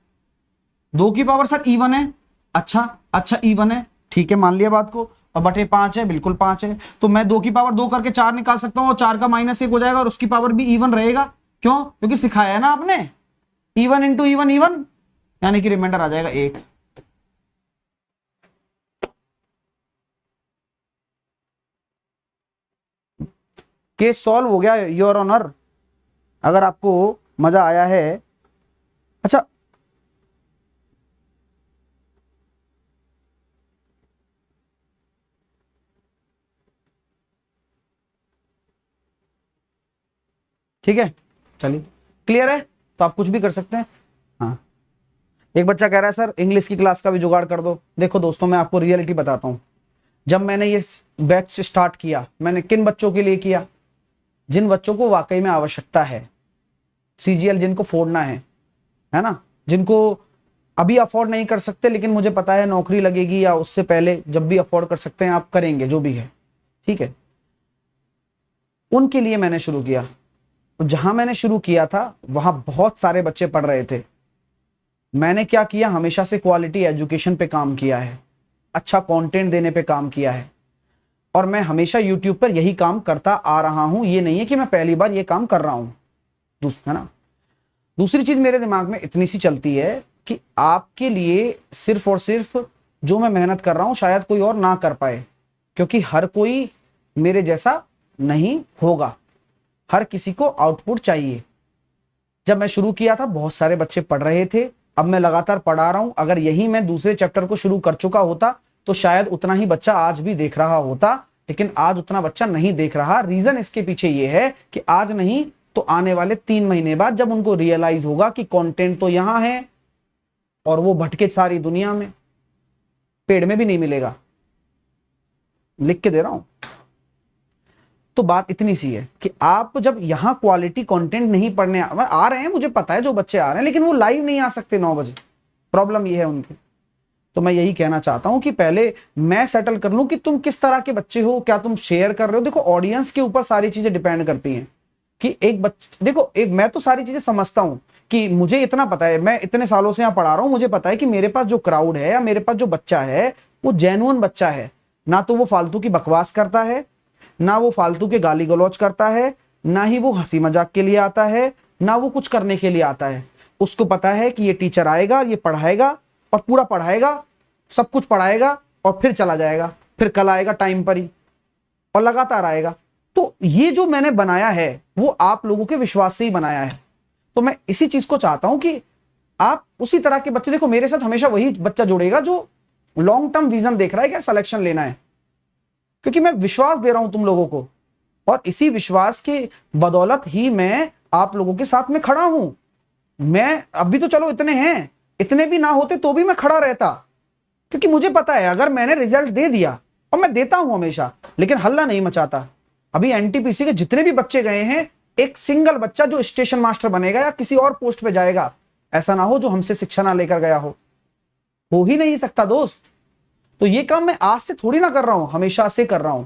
2 की पावर सर इवन है, अच्छा इवन है, ठीक है मान लिया बात को, और बटे 5 है, बिल्कुल 5 है, तो मैं 2 की पावर 2 करके 4 निकाल सकता हूं, और 4 का -1 हो जाएगा और उसकी पावर भी इवन रहेगा। क्यों? क्योंकि सिखाया है ना आपने, इवन इंटू इवन इवन, यानी कि रिमाइंडर आ जाएगा 1। केस सॉल्व हो गया योर ऑनर, अगर आपको मजा आया है। अच्छा ठीक है, चलिए क्लियर है, तो आप कुछ भी कर सकते हैं। हाँ, एक बच्चा कह रहा है सर इंग्लिश की क्लास का भी जुगाड़ कर दो। देखो दोस्तों, मैं आपको रियलिटी बताता हूं, जब मैंने ये बैच स्टार्ट किया, मैंने किन बच्चों के लिए किया? जिन बच्चों को वाकई में आवश्यकता है, सीजीएल जिनको फोड़ना है ना, जिनको अभी अफोर्ड नहीं कर सकते, लेकिन मुझे पता है नौकरी लगेगी या उससे पहले जब भी अफोर्ड कर सकते हैं आप करेंगे, जो भी है, ठीक है। उनके लिए मैंने शुरू किया। तो जहां मैंने शुरू किया था वहां बहुत सारे बच्चे पढ़ रहे थे। मैंने क्या किया, हमेशा से क्वालिटी एजुकेशन पे काम किया है, अच्छा कंटेंट देने पे काम किया है, और मैं हमेशा यूट्यूब पर यही काम करता आ रहा हूं। ये नहीं है कि मैं पहली बार ये काम कर रहा हूं, है ना। दूसरी चीज मेरे दिमाग में इतनी सी चलती है कि आपके लिए सिर्फ और सिर्फ जो मैं मेहनत कर रहा हूं शायद कोई और ना कर पाए, क्योंकि हर कोई मेरे जैसा नहीं होगा, हर किसी को आउटपुट चाहिए। जब मैं शुरू किया था बहुत सारे बच्चे पढ़ रहे थे, अब मैं लगातार पढ़ा रहा हूं। अगर यही मैं दूसरे चैप्टर को शुरू कर चुका होता तो शायद उतना ही बच्चा आज भी देख रहा होता, लेकिन आज उतना बच्चा नहीं देख रहा। रीजन इसके पीछे ये है कि आज नहीं तो आने वाले 3 महीने बाद जब उनको रियलाइज होगा कि कंटेंट तो यहां है और वो भटके सारी दुनिया में, पेड़ में भी नहीं मिलेगा। लिख के दे रहा हूं। तो बात इतनी सी है कि आप जब यहां क्वालिटी कंटेंट नहीं पढ़ने आ रहे हैं, मुझे पता है जो बच्चे आ रहे हैं, लेकिन वो लाइव नहीं आ सकते 9 बजे, प्रॉब्लम ये है उनकी। तो मैं यही कहना चाहता हूं कि पहले मैं सेटल कर लूं कि तुम किस तरह के बच्चे हो, क्या तुम शेयर कर रहे हो। देखो ऑडियंस के ऊपर सारी चीजें डिपेंड करती हैं कि एक बच्चे, देखो एक मैं तो सारी चीजें समझता हूं कि मुझे इतना पता है, मैं इतने सालों से यहां पढ़ा रहा हूं, मुझे पता है कि मेरे पास जो क्राउड है या मेरे पास जो बच्चा है वो जेन्युइन बच्चा है। ना तो वो फालतू की बकवास करता है, ना वो फालतू के गाली गलौज करता है, ना ही वो हंसी मजाक के लिए आता है, ना वो कुछ करने के लिए आता है। उसको पता है कि ये टीचर आएगा, ये पढ़ाएगा और पूरा पढ़ाएगा, सब कुछ पढ़ाएगा और फिर चला जाएगा, फिर कल आएगा टाइम पर ही और लगातार आएगा। तो ये जो मैंने बनाया है वो आप लोगों के विश्वास से ही बनाया है। तो मैं इसी चीज को चाहता हूं कि आप उसी तरह के बच्चे, देखो मेरे साथ हमेशा वही बच्चा जुड़ेगा जो लॉन्ग टर्म विजन देख रहा है कि सिलेक्शन लेना है, क्योंकि मैं विश्वास दे रहा हूं तुम लोगों को, और इसी विश्वास के बदौलत ही मैं आप लोगों के साथ में खड़ा हूं। मैं अभी तो चलो इतने हैं, इतने भी ना होते तो भी मैं खड़ा रहता, क्योंकि मुझे पता है अगर मैंने रिजल्ट दे दिया, और मैं देता हूं हमेशा, लेकिन हल्ला नहीं मचाता। अभी एनटीपीसी के जितने भी बच्चे गए हैं, एक सिंगल बच्चा जो स्टेशन मास्टर बनेगा या किसी और पोस्ट पे जाएगा, ऐसा ना हो जो हमसे शिक्षा ना लेकर गया हो ही नहीं सकता दोस्त। तो ये काम मैं आज से थोड़ी ना कर रहा हूं, हमेशा से कर रहा हूं।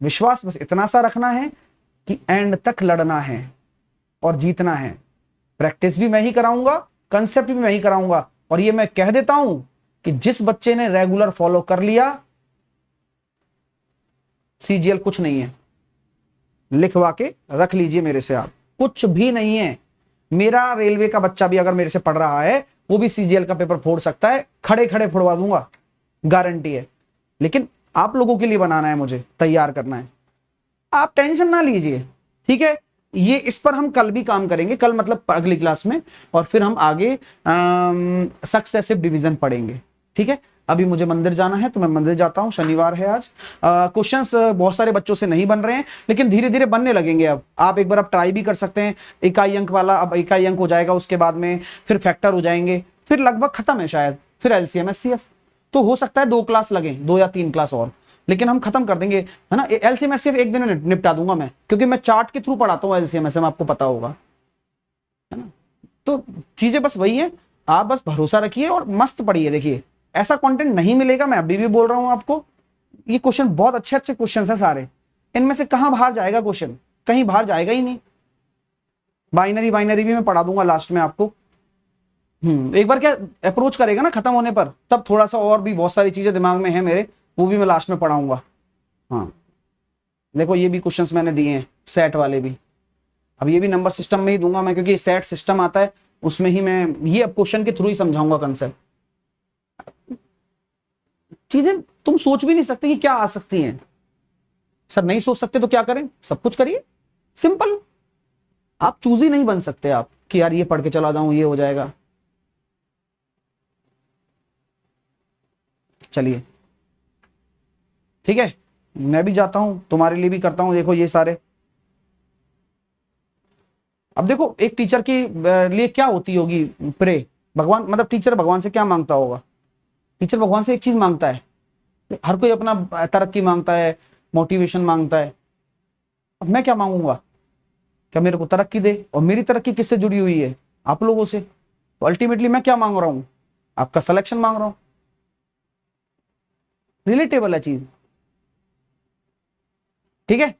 विश्वास बस इतना सा रखना है कि एंड तक लड़ना है और जीतना है। प्रैक्टिस भी मैं ही कराऊंगा, कंसेप्ट भी मैं ही कराऊंगा, और ये मैं कह देता हूं कि जिस बच्चे ने रेगुलर फॉलो कर लिया, सीजीएल कुछ नहीं है, लिखवा के रख लीजिए मेरे से, आप कुछ भी नहीं है। मेरा रेलवे का बच्चा भी अगर मेरे से पढ़ रहा है वो भी सीजीएल का पेपर फोड़ सकता है, खड़े खड़े फोड़वा दूंगा, गारंटी है। लेकिन आप लोगों के लिए बनाना है, मुझे तैयार करना है। आप टेंशन ना लीजिए, ठीक है। ये इस पर हम कल भी काम करेंगे, कल मतलब अगली क्लास में, और फिर हम आगे सक्सेसिव डिवीजन पढ़ेंगे, ठीक है। अभी मुझे मंदिर जाना है तो मैं मंदिर जाता हूं, शनिवार है आज। क्वेश्चंस बहुत सारे बच्चों से नहीं बन रहे हैं, लेकिन धीरे धीरे बनने लगेंगे। अब आप एक बार अब ट्राई भी कर सकते हैं। इकाई अंक वाला अब इकाई अंक हो जाएगा, उसके बाद में फिर फैक्टर हो जाएंगे, फिर लगभग खत्म है शायद, फिर एलसीएम एचसीएफ। तो हो सकता है 2 क्लास लगे, 2 या 3 क्लास और, लेकिन हम खत्म कर देंगे, है ना। एलसीएम एचसीएफ एक दिन में निपटा दूंगा मैं, क्योंकि मैं चार्ट के थ्रू पढ़ाता हूँ एलसीएम एचसीएफ, आपको पता होगा, है ना। तो चीजें बस वही है, आप बस भरोसा रखिए और मस्त पढ़िए। देखिए ऐसा कंटेंट नहीं मिलेगा, मैं अभी भी बोल रहा हूं आपको। ये क्वेश्चन बहुत अच्छे अच्छे क्वेश्चन है सारे, इनमें से कहां बाहर जाएगा क्वेश्चन, कहीं बाहर जाएगा ही नहीं। बाइनरी भी मैं पढ़ा दूंगा लास्ट में आपको। एक बार क्या अप्रोच करेगा ना खत्म होने पर, तब थोड़ा सा और भी बहुत सारी चीजें दिमाग में है मेरे, वो भी मैं लास्ट में पढ़ाऊंगा। हाँ देखो ये भी क्वेश्चंस मैंने दिए हैं, सेट वाले भी। अब ये भी नंबर सिस्टम में ही दूंगा मैं, क्योंकि सेट सिस्टम आता है उसमें ही मैं ये अब क्वेश्चन के थ्रू ही समझाऊंगा कंसेप्ट। चीजें तुम सोच भी नहीं सकते कि क्या आ सकती हैं। सर नहीं सोच सकते तो क्या करें, सब कुछ करिए, सिंपल। आप चूज ही नहीं बन सकते आप कि यार ये पढ़ के चला जाऊं ये हो जाएगा। चलिए ठीक है, मैं भी जाता हूं, तुम्हारे लिए भी करता हूं। देखो ये सारे, अब देखो एक टीचर के लिए क्या होती होगी प्रे, भगवान मतलब टीचर भगवान से क्या मांगता होगा। टीचर भगवान से एक चीज मांगता है, हर कोई अपना तरक्की मांगता है, मोटिवेशन मांगता है। अब मैं क्या मांगूंगा, क्या मेरे को तरक्की दे, और मेरी तरक्की किससे जुड़ी हुई है, आप लोगों से। तो अल्टीमेटली मैं क्या मांग रहा हूं, आपका सिलेक्शन मांग रहा हूं। रिलेटेबल है चीज, ठीक है।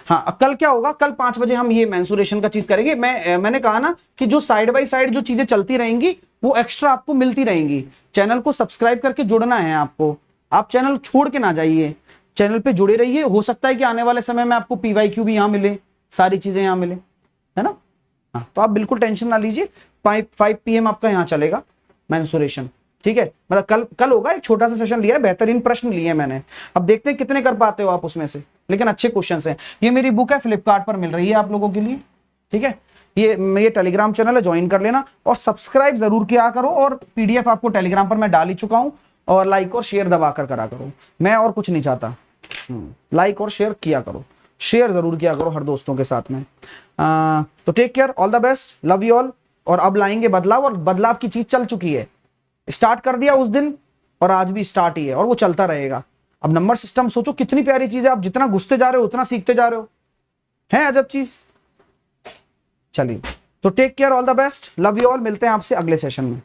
हाँ, कल क्या होगा, कल 5 बजे हम ये मेंसुरेशन का चीज करेंगे। मैंने कहा ना कि जो साइड बाय साइड जो चीजें चलती रहेंगी वो एक्स्ट्रा आपको मिलती रहेंगी। चैनल को सब्सक्राइब करके जुड़ना है आपको, आप चैनल छोड़ के ना जाइए, चैनल पे जुड़े रहिए। हो सकता है कि आने वाले समय में आपको PYQ भी यहाँ मिले, सारी चीजें यहाँ मिले, है ना। हाँ, तो आप बिल्कुल टेंशन ना लीजिए, 5 PM आपका यहाँ चलेगा मेंसुरेशन, ठीक है। मतलब कल होगा, एक छोटा सा सेशन लिया है, बेहतरीन प्रश्न लिए मैंने। अब देखते हैं कितने कर पाते हो आप उसमें से, लेकिन अच्छे क्वेश्चंस हैं। ये मेरी बुक है, फ्लिपकार्ट पर मिल रही है आप लोगों के लिए, ठीक है। ये टेलीग्राम चैनल है, ज्वाइन कर लेना और सब्सक्राइब जरूर किया करो। और PDF आपको टेलीग्राम पर मैं डाल ही चुका हूं, और लाइक और शेयर दबा कर करा करो, मैं और कुछ नहीं चाहता। लाइक और शेयर किया करो, शेयर जरूर किया करो हर दोस्तों के साथ में। तो take care, all the best, love you all. और अब लाएंगे बदलाव, और बदलाव की चीज चल चुकी है, स्टार्ट कर दिया उस दिन और आज भी स्टार्ट ही है, और वो चलता रहेगा। अब नंबर सिस्टम सोचो कितनी प्यारी चीज है, आप जितना घुसते जा रहे हो उतना सीखते जा रहे हो, है अजब चीज। चलिए, तो take care, all the best, love you all, मिलते हैं आपसे अगले सेशन में।